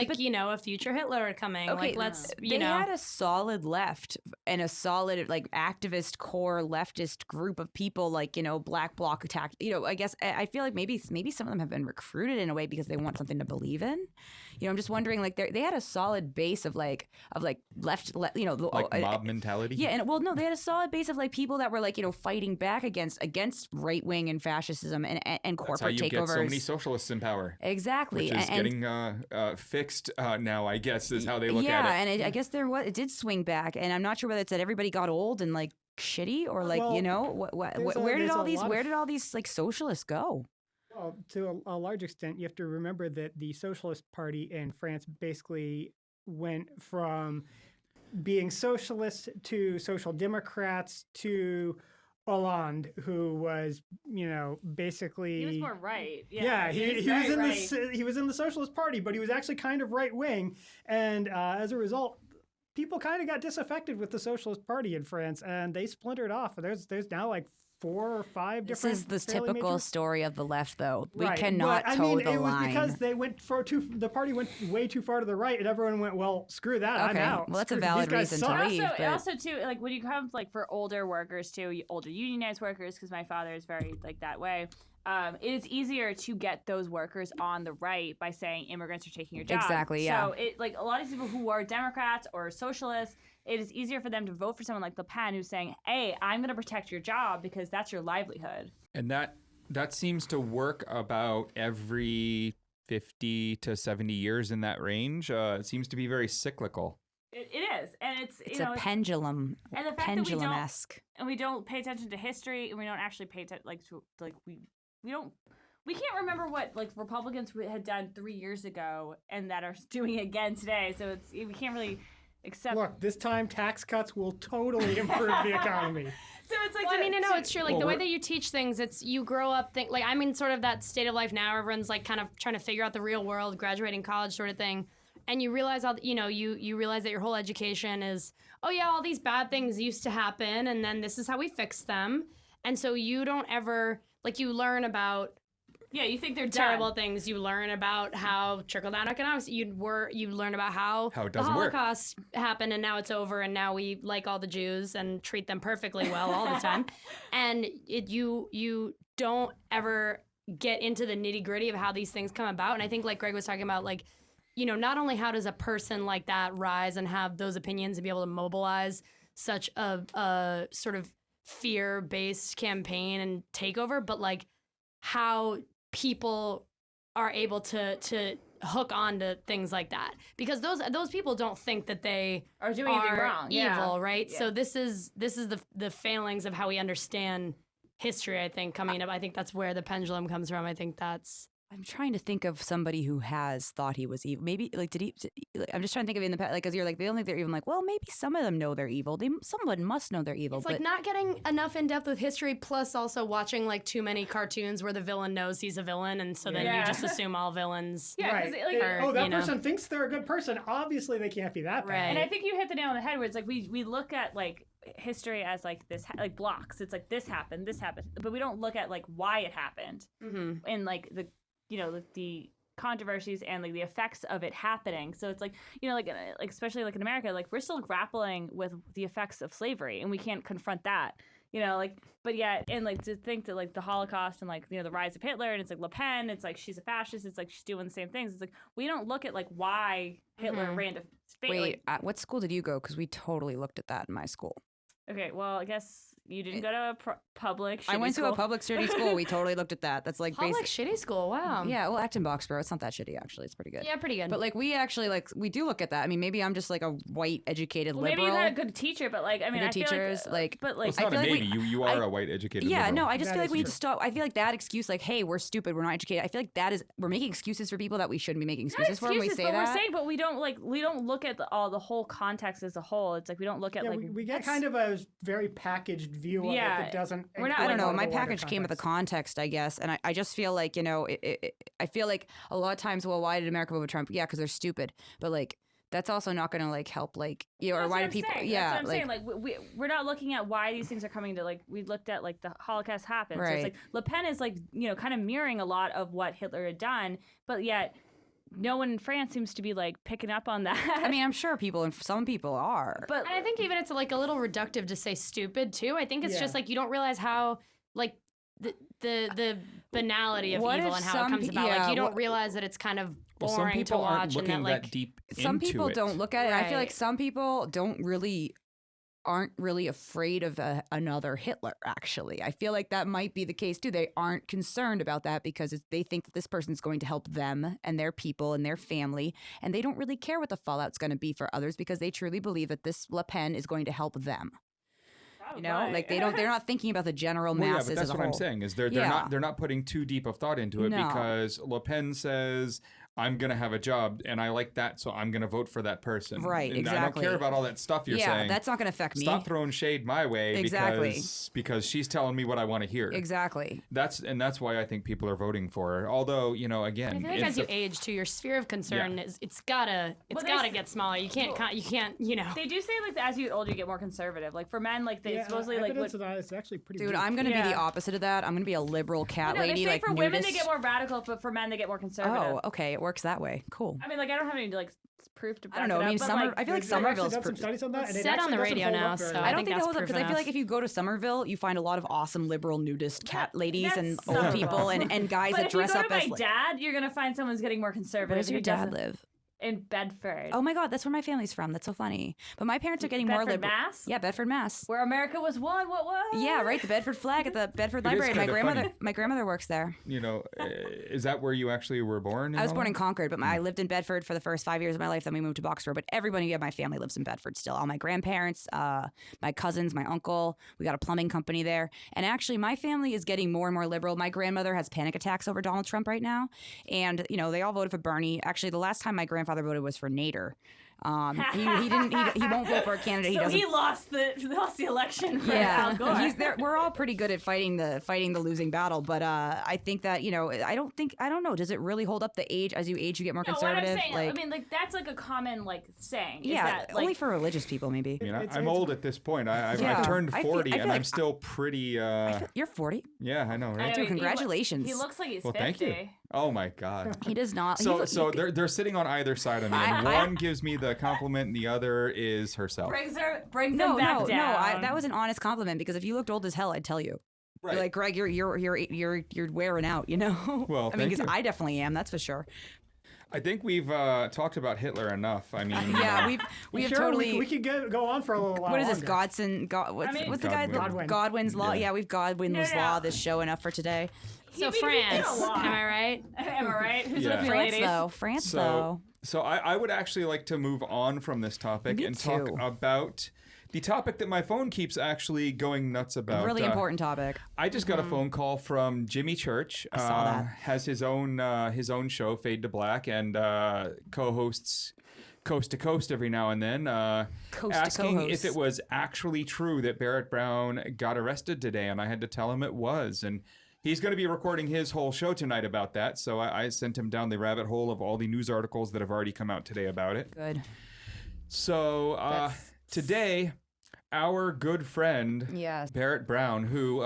like, a future Hitler coming. Okay, Like, let's, they had a solid left and a solid like activist core leftist group of people, like Black Bloc attacked. I guess I feel like maybe some of them have been recruited in a way because they want something to believe in. I'm just wondering, like they had a solid base of left, like mob mentality. Yeah, and no, they had a solid base of like people that were like fighting back against right wing and fascism and That's corporate how you takeovers. get so many socialists in power. Exactly, Which is getting fixed now, I guess, is how they look at it. Yeah, and I guess it did swing back, and I'm not sure whether it's that everybody got old and like shitty or like where did all these like socialists go? Well, to a large extent, you have to remember that the Socialist Party in France basically went from being socialist to social democrats to Hollande, who was, basically He was more right. Yeah, he was very in right. he was in the Socialist Party, but he was actually kind of right wing, and as a result, people kind of got disaffected with the Socialist Party in France, and they splintered off. There's now like 4 or 5 This different. is the fairly typical major- story of the left, though. We Right, cannot but, toe the it was line. because they went the party went way too far to the right, and everyone went, well, screw that, I'm Okay, out. well, that's a Screw- valid these guys reason to suck. leave. Also, but- also too, like when you come like for older workers too, older unionized workers, because my father is very like that way. It is easier to get those workers on the right by saying immigrants are taking your job. Exactly, yeah. So it like a lot of these people who are Democrats or socialists, it is easier for them to vote for someone like Le Pen who's saying, "Hey, I'm going to protect your job because that's your livelihood." And that seems to work about every 50 to 70 years in that range. It seems to be very cyclical. It is, and it's it's a pendulum, and the fact that pendulum-esque. we don't pay attention to history, and we don't actually pay attention we can't remember what like Republicans had done 3 years ago and that are doing again today. So we can't really accept. Look, this time tax cuts will totally improve the economy. So it's like Well, I mean, no, it's true. Like the way that you teach things, it's you grow up. Sort of that state of life now. Everyone's like kind of trying to figure out the real world, graduating college, sort of thing. And you realize you realize that your whole education is, oh yeah, all these bad things used to happen, and then this is how we fix them. And so you don't ever you learn about. Yeah, you think they're terrible done. things. You learn about how trickle-down economics. You learn about how it the doesn't work. Holocaust happened, and now it's over, and now we like all the Jews and treat them perfectly well all the time. And you don't ever get into the nitty-gritty of how these things come about. And I think, like Gregg was talking about, not only how does a person like that rise and have those opinions and be able to mobilize such a sort of fear-based campaign and takeover, but how people are able to hook on to things like that, because those people don't think that they Are doing anything wrong. evil, Yeah. right? Yeah. So this is the failings of how we understand history. I think coming up, I think that's where the pendulum comes from. I think that's. I'm trying to think of somebody who has thought he was evil. Maybe I'm just trying to think of it in the past, because you're like, they don't think they're even well, maybe some of them know they're evil. Someone must know they're evil. It's like not getting enough in depth with history, plus also watching too many cartoons where the villain knows he's a villain, and so then you Yeah. just assume all villains. Yeah, 'cause Right. or, That you know. person thinks they're a good person. Obviously, they can't be that bad. Right. And I think you hit the nail on the head where it's like we look at history as this blocks. It's like this happened, but we don't look at why it happened Mm-hmm. and the controversies and the effects of it happening. So it's especially in America, we're still grappling with the effects of slavery, and we can't confront that. But yet, and to think that the Holocaust and the rise of Hitler, and it's Le Pen, it's she's a fascist, it's she's doing the same things. It's we don't look at why Hitler ran to space. Wait, what school did you go? Because we totally looked at that in my school. Okay, well, I guess you didn't go to a public. I went to a shitty public shitty school. We totally looked at that. That's Public shitty school. Wow. Yeah, well, Acton Boxborough. It's not that shitty, actually. It's pretty good. Yeah, pretty good. But we actually we do look at that. I mean, maybe I'm just a white educated Well, maybe liberal. you're not a good teacher, but I mean, Good I feel teachers, but Well, it's I not a feel like maybe. You are a white educated Yeah, liberal. no, I just That feel is we need true. to stop. I feel like that excuse, hey, we're stupid, we're not educated. I feel like we're making excuses for people that we shouldn't be making excuses for when we say but that. we're saying, but we don't look at the whole context as a whole. It's we don't look at Yeah, we get kind of a very packaged view of it Yeah, that doesn't. we're not- I don't include know. all My the wider package came with the context. context, I guess, and I just feel I feel like a lot of times, well, why did America vote for Trump? Yeah, because they're stupid. But that's also not going to like help like or That's why what do I'm people saying. yeah That's what I'm saying. Like we're not looking at why these things are coming to, like, we looked at like the Holocaust happened. So it's Right. like Le Pen is like, kind of mirroring a lot of what Hitler had done, but yet no one in France seems to be like picking up on that. I mean, I'm sure some people are. but And I think even it's like a little reductive to say stupid too. I think it's Yeah. just like you don't realize how like the banality of What evil if and how it some comes pe- about. yeah, like you don't what- realize that it's kind of Well, boring some people to aren't watch, and looking that like that deep Some into people it. don't look at it. I feel like Right. some people aren't really afraid of another Hitler, actually. I feel like that might be the case too. They aren't concerned about that because they think that this person's going to help them and their people and their family. And they don't really care what the fallout's going to be for others because they truly believe that this Le Pen is going to help them. You know, like they're not thinking about the general Well, yeah, masses but that's as a what whole. I'm saying is they're Yeah. not putting too deep of thought into it No. because Le Pen says I'm gonna have a job and I like that, so I'm gonna vote for that person. Right, And I don't exactly. care about all that stuff you're Yeah, saying. that's not going to affect me. Stop throwing shade my way Exactly. because she's telling me what I want to hear. Exactly. That's why I think people are voting for her. Although, again, I feel like it's as you the- age too, your sphere of concern Yeah. is it's gotta they- get smaller. You can't they do say like that as you get older, you get more conservative. Like for men, like they supposedly like evidence of that is actually pretty. Dude, weak. I'm going to be the Yeah. opposite of that. I'm going to be a liberal cat no, lady. they say like for women they nudist. get more radical, but for men they get more conservative. Oh, okay. It works that way. Cool. I mean, like I don't have any like proof to back I don't know. it I mean, up, but, like, I feel like They've actually Somerville's done some studies on that. It's and it said on actually the doesn't radio hold now, up very so well. I I don't think think that that's holds up proof because I feel enough. like if you go to Somerville, you find a lot of awesome liberal nudist cat ladies that's and Somerville. old people and guys But that if you dress go up to as my like. dad, you're gonna find someone's getting more conservative. Where's your who dad doesn't- live? In Bedford. Oh my God, that's where my family's from. That's so funny. But my parents are getting more Bedford, liberal. Mass? Yeah, Bedford, Mass. Where America was won. What? Yeah, right. The Bedford flag at the Bedford It is Library. kinda My grandmother works there. is that where you actually were born? I was born in Concord, but Hmm. I lived in Bedford for the first 5 years of my life. Then we moved to Boxborough. But everybody in my family lives in Bedford still. All my grandparents, my cousins, my uncle. We got a plumbing company there. And actually, my family is getting more and more liberal. My grandmother has panic attacks over Donald Trump right now, and they all voted for Bernie. Actually, the last time my grandfather voted was for Nader. He won't vote for a candidate he So doesn't. he lost the election for Al Yeah, Gore. he's there. We're all pretty good at fighting the losing battle, but I think that I don't know. Does it really hold up the age? As you age, you get more No, conservative. what I'm saying, like, I mean, like that's like a common like saying. yeah, is that, like, only for religious people, maybe. I'm old at this point. I've Yeah. turned I feel 40 like and I'm still pretty. You're 40. Yeah, I know, I right? know, Dude, he congratulations. He looks like he's Well, 50. thank you. Oh my God. He does not. So they're sitting on either side of me, and one gives me the compliment, and the other is herself. brings no, him back no, down. that was an honest compliment because if you looked old as hell, I'd tell you. Right. You're like, Greg, you're wearing out, Well, I mean, thank because you. I definitely am. That's for sure. I think we've talked about Hitler enough. I mean, Yeah, we have Sure, totally. we could go on for a little while. What is this, longer. Godson? What's the guy? Godwin. Godwin's Law. Yeah. Yeah, we've Godwin's No. Law. This show enough for today. So He did France, a lot. am I right? Am I right? Who's Yeah. with me, France ladies? though. France though. So I would actually like to move on from this topic Me and talk too. about the topic that my phone keeps actually going nuts about. Really important topic. I just got a phone call from Jimmy Church. I saw that. Has his own show, Fade to Black, and co-hosts Coast to Coast every now and then, Coast to asking co-hosts. if it was actually true that Barrett Brown got arrested today, and I had to tell him it was. And he's going to be recording his whole show tonight about that, so I sent him down the rabbit hole of all the news articles that have already come out today about it. Good. So today, our good friend Yes. Barrett Brown, who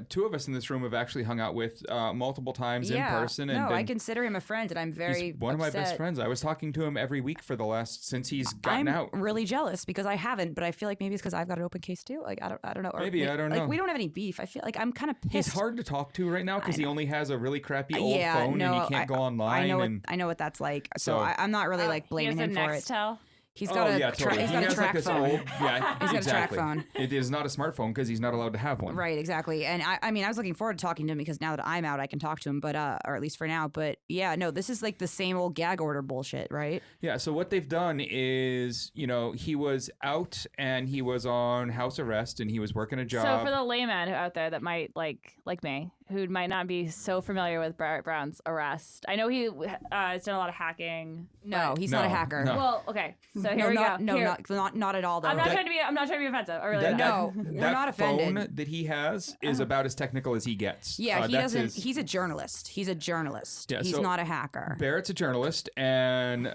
two of us in this room have actually hung out with multiple times in person, and no, I been- consider him a friend, and I'm very he's one of my best upset. friends. I was talking to him every week for the last since he's gotten I'm out. really jealous because I haven't, but I feel like maybe it's because I've got an open case too. Like I don't know. Or Maybe, I don't know. Like we don't have any beef. I feel like I'm kind of pissed. He's hard to talk to right now because he know. only has a really crappy old yeah, phone no, and he can't go online. I know what that's like. So So- I'm not really like blaming he has him a for it. Nextel. He's got a totally. he's He got a has track like this phone. old, yeah, He's got a track exactly. phone. It is not a smartphone because he's not allowed to have one. Right, exactly. And I mean, I was looking forward to talking to him because now that I'm out, I can talk to him, but or at least for now. But yeah, no, this is like the same old gag order bullshit, right? Yeah, so what they've done is, he was out and he was on house arrest and he was working a job. So for the layman out there that might like me, who might not be so familiar with Barrett Brown's arrest, I know he has done a lot of hacking. No, he's not a hacker. no. Well, okay, so here No, we not, go. no, Here- not at all though. I'm not trying to be offensive. I really That- am. No, we're that not phone offended. that he has is about as technical as he gets. Yeah, he That's doesn't. his- He's a journalist. He's a journalist. Yeah, he's so not a hacker. Barrett's a journalist, and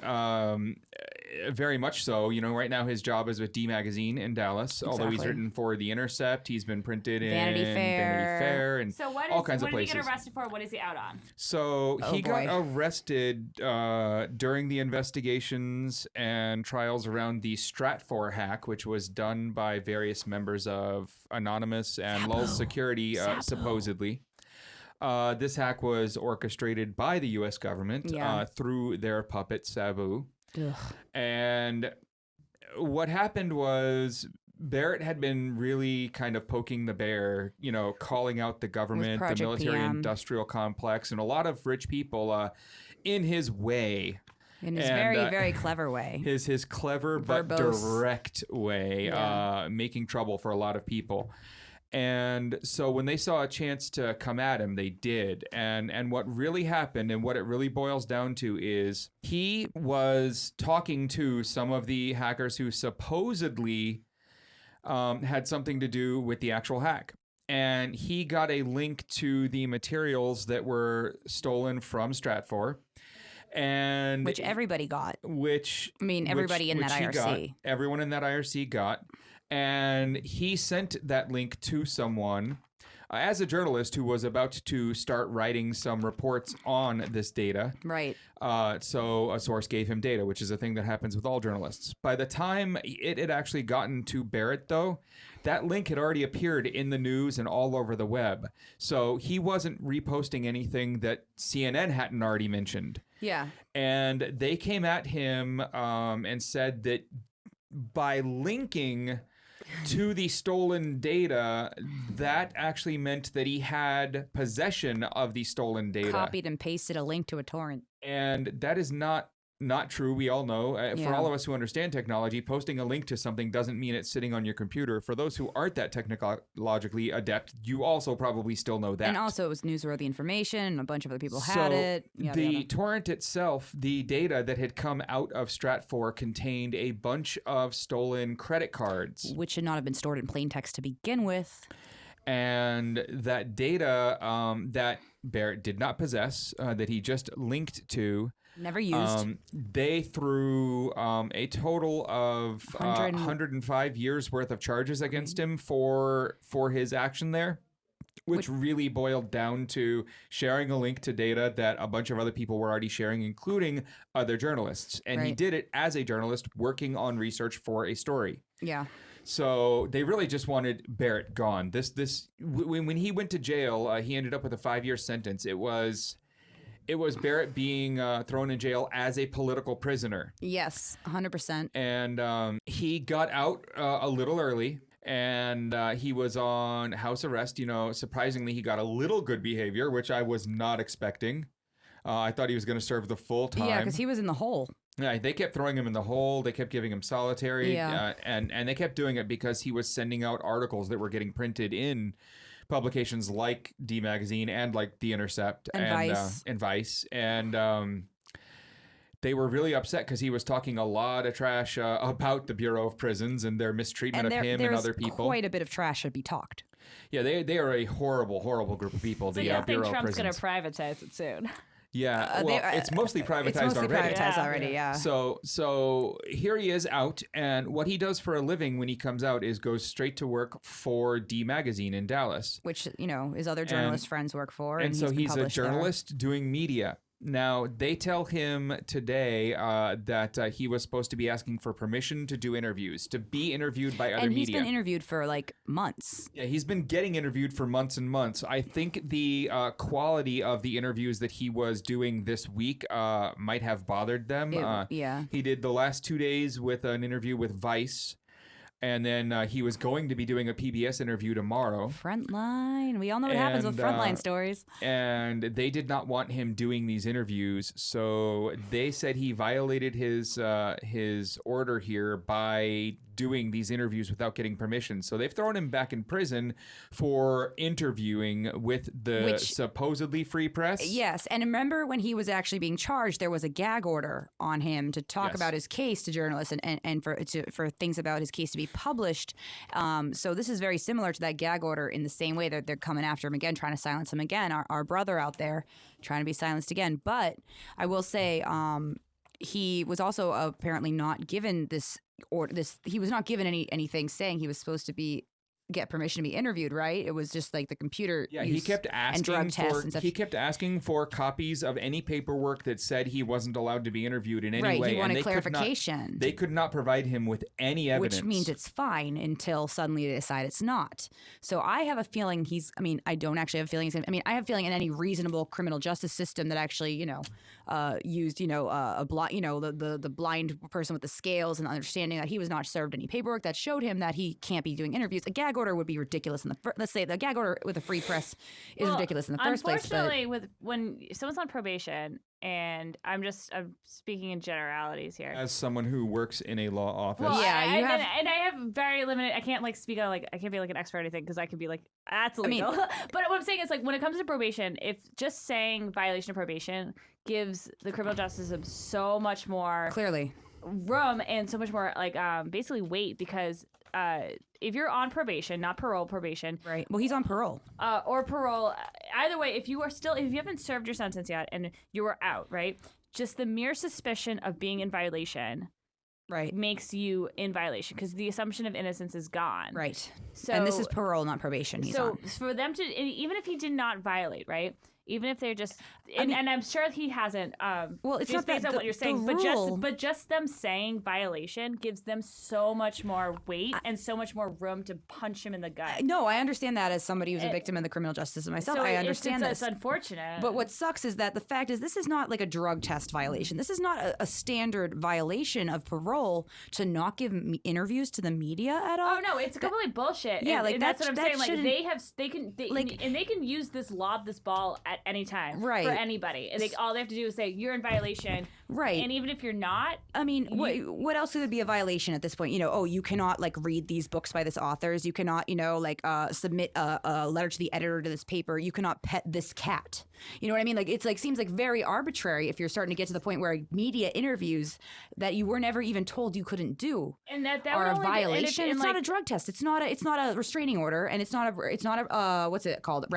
very much so. You know, right now his job is with D Magazine in Dallas. Although he's Exactly. written for The Intercept, he's been printed in Vanity Fair. and So what all is kinds what of did he places. get arrested for? What is he out on? So Oh, he got boy. arrested during the investigations and trials around the Stratfor hack, which was done by various members of Anonymous and Lulz Security, supposedly. This hack was orchestrated by the U.S. government Yeah. through their puppet Sabu. Ugh. And what happened was Barrett had been really kind of poking the bear, you know, calling out the government, the Project military PM. industrial complex, and a lot of rich people in his way. In his And, very, very clever way. His clever but Verbose. direct way, Yeah. making trouble for a lot of people. And so when they saw a chance to come at him, they did. And what really happened and what it really boils down to is he was talking to some of the hackers who supposedly had something to do with the actual hack. And he got a link to the materials that were stolen from Stratfor. And Which everybody got. which I mean, everybody in that he got, IRC. everyone in that IRC got. And he sent that link to someone as a journalist who was about to start writing some reports on this data. Right. So a source gave him data, which is a thing that happens with all journalists. By the time it had actually gotten to Barrett, though, that link had already appeared in the news and all over the web. So he wasn't reposting anything that CNN hadn't already mentioned. Yeah. And they came at him and said that by linking to the stolen data, that actually meant that he had possession of the stolen data. Copied and pasted a link to a torrent. And that is not true. We all know. For Yeah. all of us who understand technology, posting a link to something doesn't mean it's sitting on your computer. For those who aren't that technologically adept, you also probably still know that. And also, it was newsworthy information, and a bunch of other people So had it. Yada, the yada. torrent itself, the data that had come out of Stratfor contained a bunch of stolen credit cards. Which should not have been stored in plain text to begin with. And that data that Barrett did not possess, that he just linked to, Never used. they threw a total of 105 years worth of charges against him for his action there, which really boiled down to sharing a link to data that a bunch of other people were already sharing, including other journalists. And he Right. did it as a journalist working on research for a story. Yeah. So they really just wanted Barrett gone. When he went to jail, he ended up with a 5-year sentence. It was Barrett being thrown in jail as a political prisoner. Yes, 100%. And he got out a little early, and he was on house arrest. You know, surprisingly, he got a little good behavior, which I was not expecting. I thought he was going to serve the full time. Yeah, because he was in the hole. Yeah, they kept throwing him in the hole. They kept giving him solitary. Yeah. And they kept doing it because he was sending out articles that were getting printed in publications like D Magazine and like The Intercept And Vice. And Vice. And they were really upset because he was talking a lot of trash about the Bureau of Prisons and their mistreatment of him and other people. Quite a bit of trash should be talked. Yeah, they are a horrible, horrible group of people. So the you don't think Bureau of Trump's going Prisons. to privatize it soon? Yeah, well, it's mostly privatized It's mostly already. privatized Yeah. already, yeah. So here he is out, and what he does for a living when he comes out is goes straight to work for D Magazine in Dallas. Which, you know, his other journalist friends work for. And so been he's a published there. journalist doing media. Now, they tell him today that he was supposed to be asking for permission to do interviews, to be interviewed by other And he's media. been interviewed for like months. Yeah, he's been getting interviewed for months and months. I think the quality of the interviews that he was doing this week might have bothered them. Yeah. He did the last 2 days with an interview with Vice, and then he was going to be doing a PBS interview tomorrow. Frontline. We all know what happens with And, frontline stories. And they did not want him doing these interviews, so they said he violated his order here by doing these interviews without getting permission. So they've thrown him back in prison for interviewing with the supposedly free press. Yes, and remember when he was actually being charged, there was a gag order on him to talk Yes. about his case to journalists and for things about his case to be published. So this is very similar to that gag order in the same way that they're coming after him again, trying to silence him again. Our brother out there trying to be silenced again. But I will say, he was also apparently not given this he was not given anything saying he was supposed to get permission to be interviewed, right? It was just like the computer he kept and drug asking tests for and stuff. he kept asking for copies of any paperwork that said he wasn't allowed to be interviewed in any right, way. he wanted and clarification. They could not provide him with any evidence. Which means it's fine until suddenly they decide it's not. So I have a feeling I don't actually have feelings. I have a feeling in any reasonable criminal justice system that actually, used, the blind person with the scales and understanding that he was not served any paperwork that showed him that he can't be doing interviews. A gag order would be ridiculous let's say the gag order with a free press is ridiculous in the first place. Unfortunately, when someone's on probation, and I'm speaking in generalities here. As someone who works in a law office. Well, yeah, I have very limited. I can't speak on I can't be an expert or anything because I could be that's illegal. But what I'm saying is when it comes to probation, if just saying violation of probation gives the criminal justice system so much more clearly room and so much more basically weight because if you're on probation, not parole, probation. Right. Well, he's on parole. Or parole. Either way, if you haven't served your sentence yet and you are out, right? Just the mere suspicion of being in violation right, makes you in violation because the assumption of innocence is gone. Right. So, and this is parole, not probation. He's on. For them to, even if he did not violate, right? Even if they're just, and I'm sure he hasn't. Well, it's just not based on what you're saying, but just them saying violation gives them so much more weight and so much more room to punch him in the gut. No, I understand that as somebody who's a victim of the criminal justice system myself. So I understand this. It's unfortunate. But what sucks is that the fact is this is not like a drug test violation. This is not a standard violation of parole to not give interviews to the media at all. Oh no, it's completely bullshit. Yeah, and that's what I'm saying. They can use this ball at any time, right, for anybody. And all they have to do is say you're in violation, right? And even if you're not, I mean, what else would be a violation at this point? You cannot read these books by this authors. You cannot, submit a letter to the editor to this paper. You cannot pet this cat. You know what I mean? It's seems very arbitrary if you're starting to get to the point where media interviews that you were never even told you couldn't do and that are a violation. It's not a drug test. It's not a restraining order, and it's not a what's it called?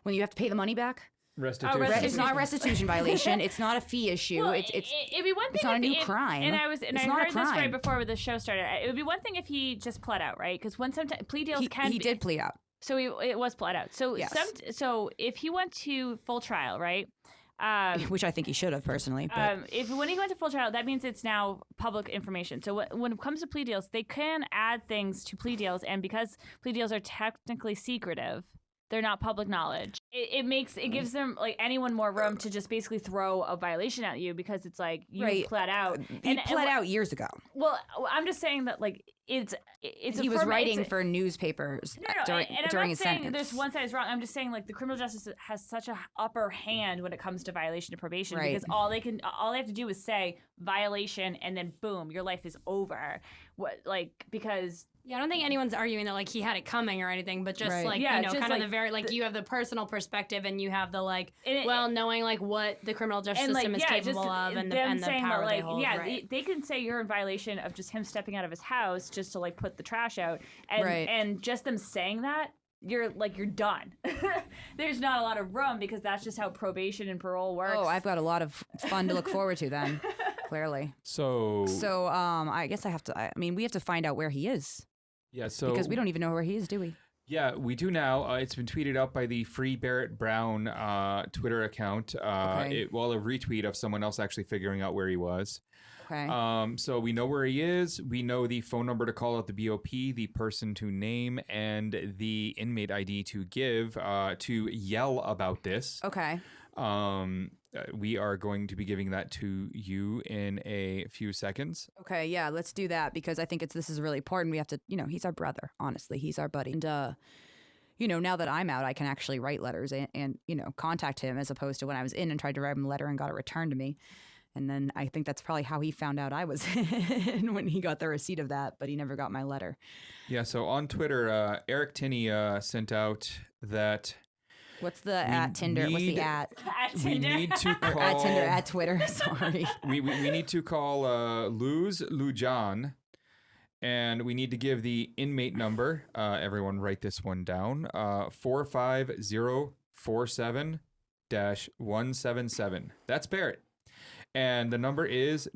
When you have to pay the money back. Restitution. It's not a restitution violation. It's not a fee issue. Well, it'd be one thing. It's not a new crime. And I heard this right before the show started. It would be one thing if he just pled out, right? Because sometimes plea deals he did plead out. So it was pled out. So yes. So if he went to full trial, right? Which I think he should have personally. But. When he went to full trial, that means it's now public information. So when it comes to plea deals, they can add things to plea deals, and because plea deals are technically secretive, they're not public knowledge. It gives them anyone more room to just basically throw a violation at you because it's you pled out. He pled out years ago. Well, I'm just saying that it's he was writing for newspapers during his sentence. There's one side is wrong. I'm just saying the criminal justice has such a upper hand when it comes to violation of probation because all they have to do is say violation and then boom, your life is over. Because I don't think anyone's arguing that he had it coming or anything, but just kind of the very you have the personal perspective and you have the knowing what the criminal justice system is capable of and the power they hold. Yeah, they can say you're in violation of just him stepping out of his house just to put the trash out, and just them saying that you're done. There's not a lot of room because that's just how probation and parole works. Oh, I've got a lot of fun to look forward to then. Clearly. So I guess we have to find out where he is. Yeah, because we don't even know where he is, do we? Yeah, we do now. It's been tweeted out by the Free Barrett Brown Twitter account. A retweet of someone else actually figuring out where he was. Okay. So we know where he is. We know the phone number to call at the BOP, the person to name, and the inmate ID to give to yell about this. Okay. We are going to be giving that to you in a few seconds. Okay, yeah, let's do that because I think this is really important. We have to, he's our brother. Honestly, he's our buddy. And now that I'm out, I can actually write letters and contact him as opposed to when I was in and tried to write him a letter and got it returned to me. And then I think that's probably how he found out I was in when he got the receipt of that, but he never got my letter. Yeah, so on Twitter, Eric Tinney sent out that... What's the at Tinder? What's the at? At Tinder. We need to call... At Tinder, at Twitter, sorry. we need to call Lujan, and we need to give the inmate number. Everyone write this one down. 45047-177. That's Barrett. And the number is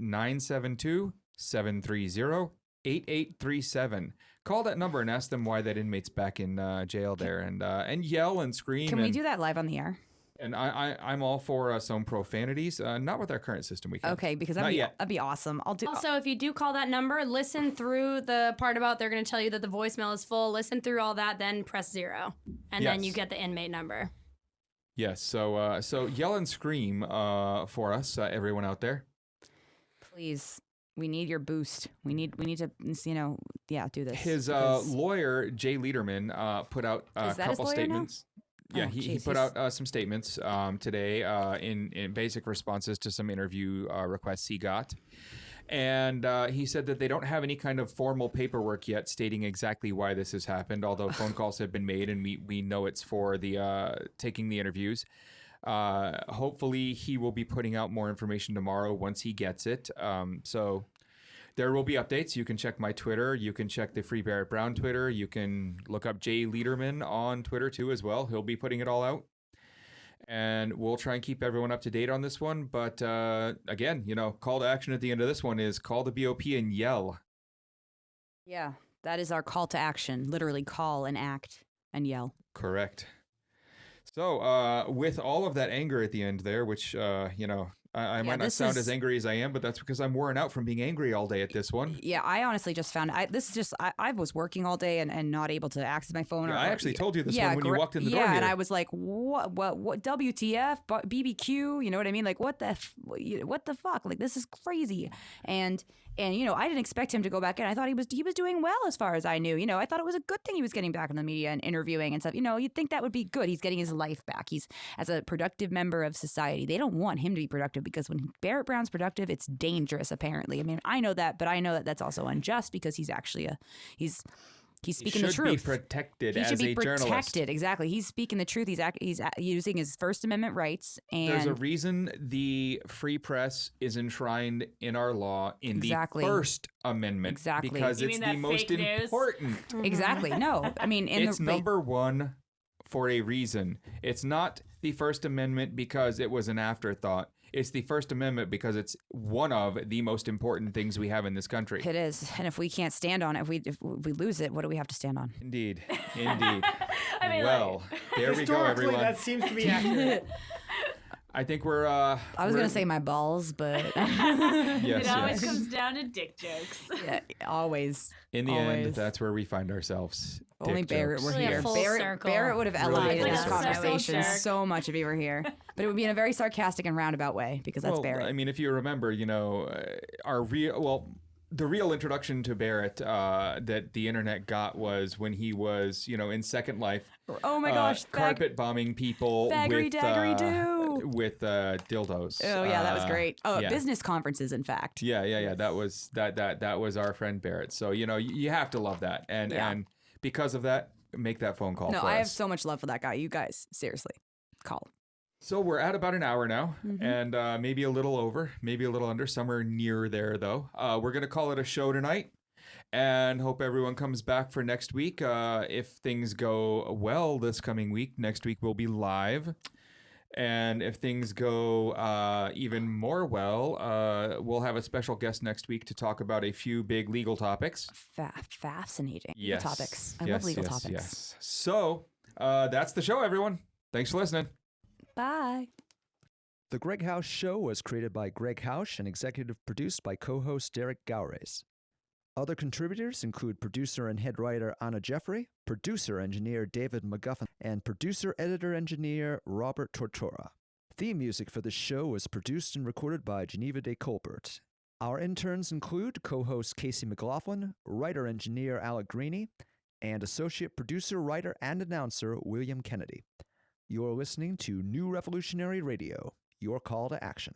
972-730-8837. Call that number and ask them why that inmate's back in jail there, and yell and scream. Can we do that live on the air? And I'm all for some profanities. Not with our current system, we can't. Okay, because Not yet. that'd be awesome. I'll do. Also, if you do call that number, listen through the part about they're going to tell you that the voicemail is full. Listen through all that, then press 0, and then Yes. you get the inmate number. Yes. So yell and scream for us, everyone out there. Please, we need your boost. We need to, do this. His because- lawyer, Jay Lederman, put out a Is that his couple lawyer now? statements. Yeah, Oh, he geez, put he's- out some statements today in basic responses to some interview requests he got. And he said that they don't have any kind of formal paperwork yet stating exactly why this has happened, although phone calls have been made and we know it's for the taking the interviews. Hopefully he will be putting out more information tomorrow once he gets it. So there will be updates. You can check my Twitter. You can check the Free Barrett Brown Twitter. You can look up Jay Lederman on Twitter too as well. He'll be putting it all out. And we'll try and keep everyone up to date on this one. But again, call to action at the end of this one is call the BOP and yell. Yeah, that is our call to action. Literally call and act and yell. Correct. So with all of that anger at the end there, which, I might not this sound is- as angry as I am, but that's because I'm worn out from being angry all day at this one. Yeah, I honestly just found I was working all day and not able to access my phone. Yeah, I actually told you this one when you walked in the door Yeah, here. and I was like, what, WTF, BBQ? You know what I mean? Like, what the fuck? Like, this is crazy. And I didn't expect him to go back in. I thought he was doing well as far as I knew. I thought it was a good thing he was getting back in the media and interviewing and stuff. You'd think that would be good. He's getting his life back. He's as a productive member of society. They don't want him to be productive because when Barrett Brown's productive, it's dangerous, apparently. I mean, I know that, but I know that that's also unjust because he's actually he's speaking the truth. He should be protected He as should be a journalist. protected. Exactly. He's speaking the truth. He's using his First Amendment rights. And There's a reason the free press is enshrined in our law in Exactly. the First Amendment. Exactly. Because You it's mean the that most fake news? important. Exactly. No, I mean, It's number one for a reason. It's not the First Amendment because it was an afterthought. It's the First Amendment because it's one of the most important things we have in this country. It is, and if we can't stand on it, if we lose it, what do we have to stand on? Indeed. I mean, Well, there we go, Historically, everyone. that seems to be accurate. I think we're. I was we're- gonna say my balls, but Yes, It always yes. comes down to dick jokes. yeah, always. In the always. end, that's where we find ourselves. Only Dick Barrett jokes. were Really a here. full Barrett, circle. Barrett would have Really elevated full this circle. conversation Circle. so much if he were here, but it would be in a very sarcastic and roundabout way because that's Barrett. I mean, if you remember, the real introduction to Barrett that the internet got was when he was, in Second Life. Oh my gosh, carpet bombing people Faggery with daggery doo. with dildos. Oh yeah, that was great. Oh, yeah. business conferences, in fact. Yeah. That was our friend Barrett. So you have to love that, and because of that, make that phone call. No, for I have us. so much love for that guy. You guys, seriously, call. So we're at about an hour now, Mm-hmm. and maybe a little over, maybe a little under, somewhere near there though. We're gonna call it a show tonight, and hope everyone comes back for next week. If things go well this coming week, next week we'll be live, and if things go even more well, we'll have a special guest next week to talk about a few big legal topics. Fascinating. Yes. Legal topics. I love legal topics. Yes. So that's the show, everyone. Thanks for listening. Bye. The GreggHoush Show was created by GreggHoush and executive produced by co-host Derek Gowrays. Other contributors include producer and head writer Anna Jeffrey, producer-engineer David McGuffin, and producer-editor-engineer Robert Tortora. Theme music for this show was produced and recorded by Geneva de Colbert. Our interns include co-host Casey McLaughlin, writer-engineer Alec Greeny, and associate producer, writer, and announcer William Kennedy. You're listening to New Revolutionary Radio, your call to action.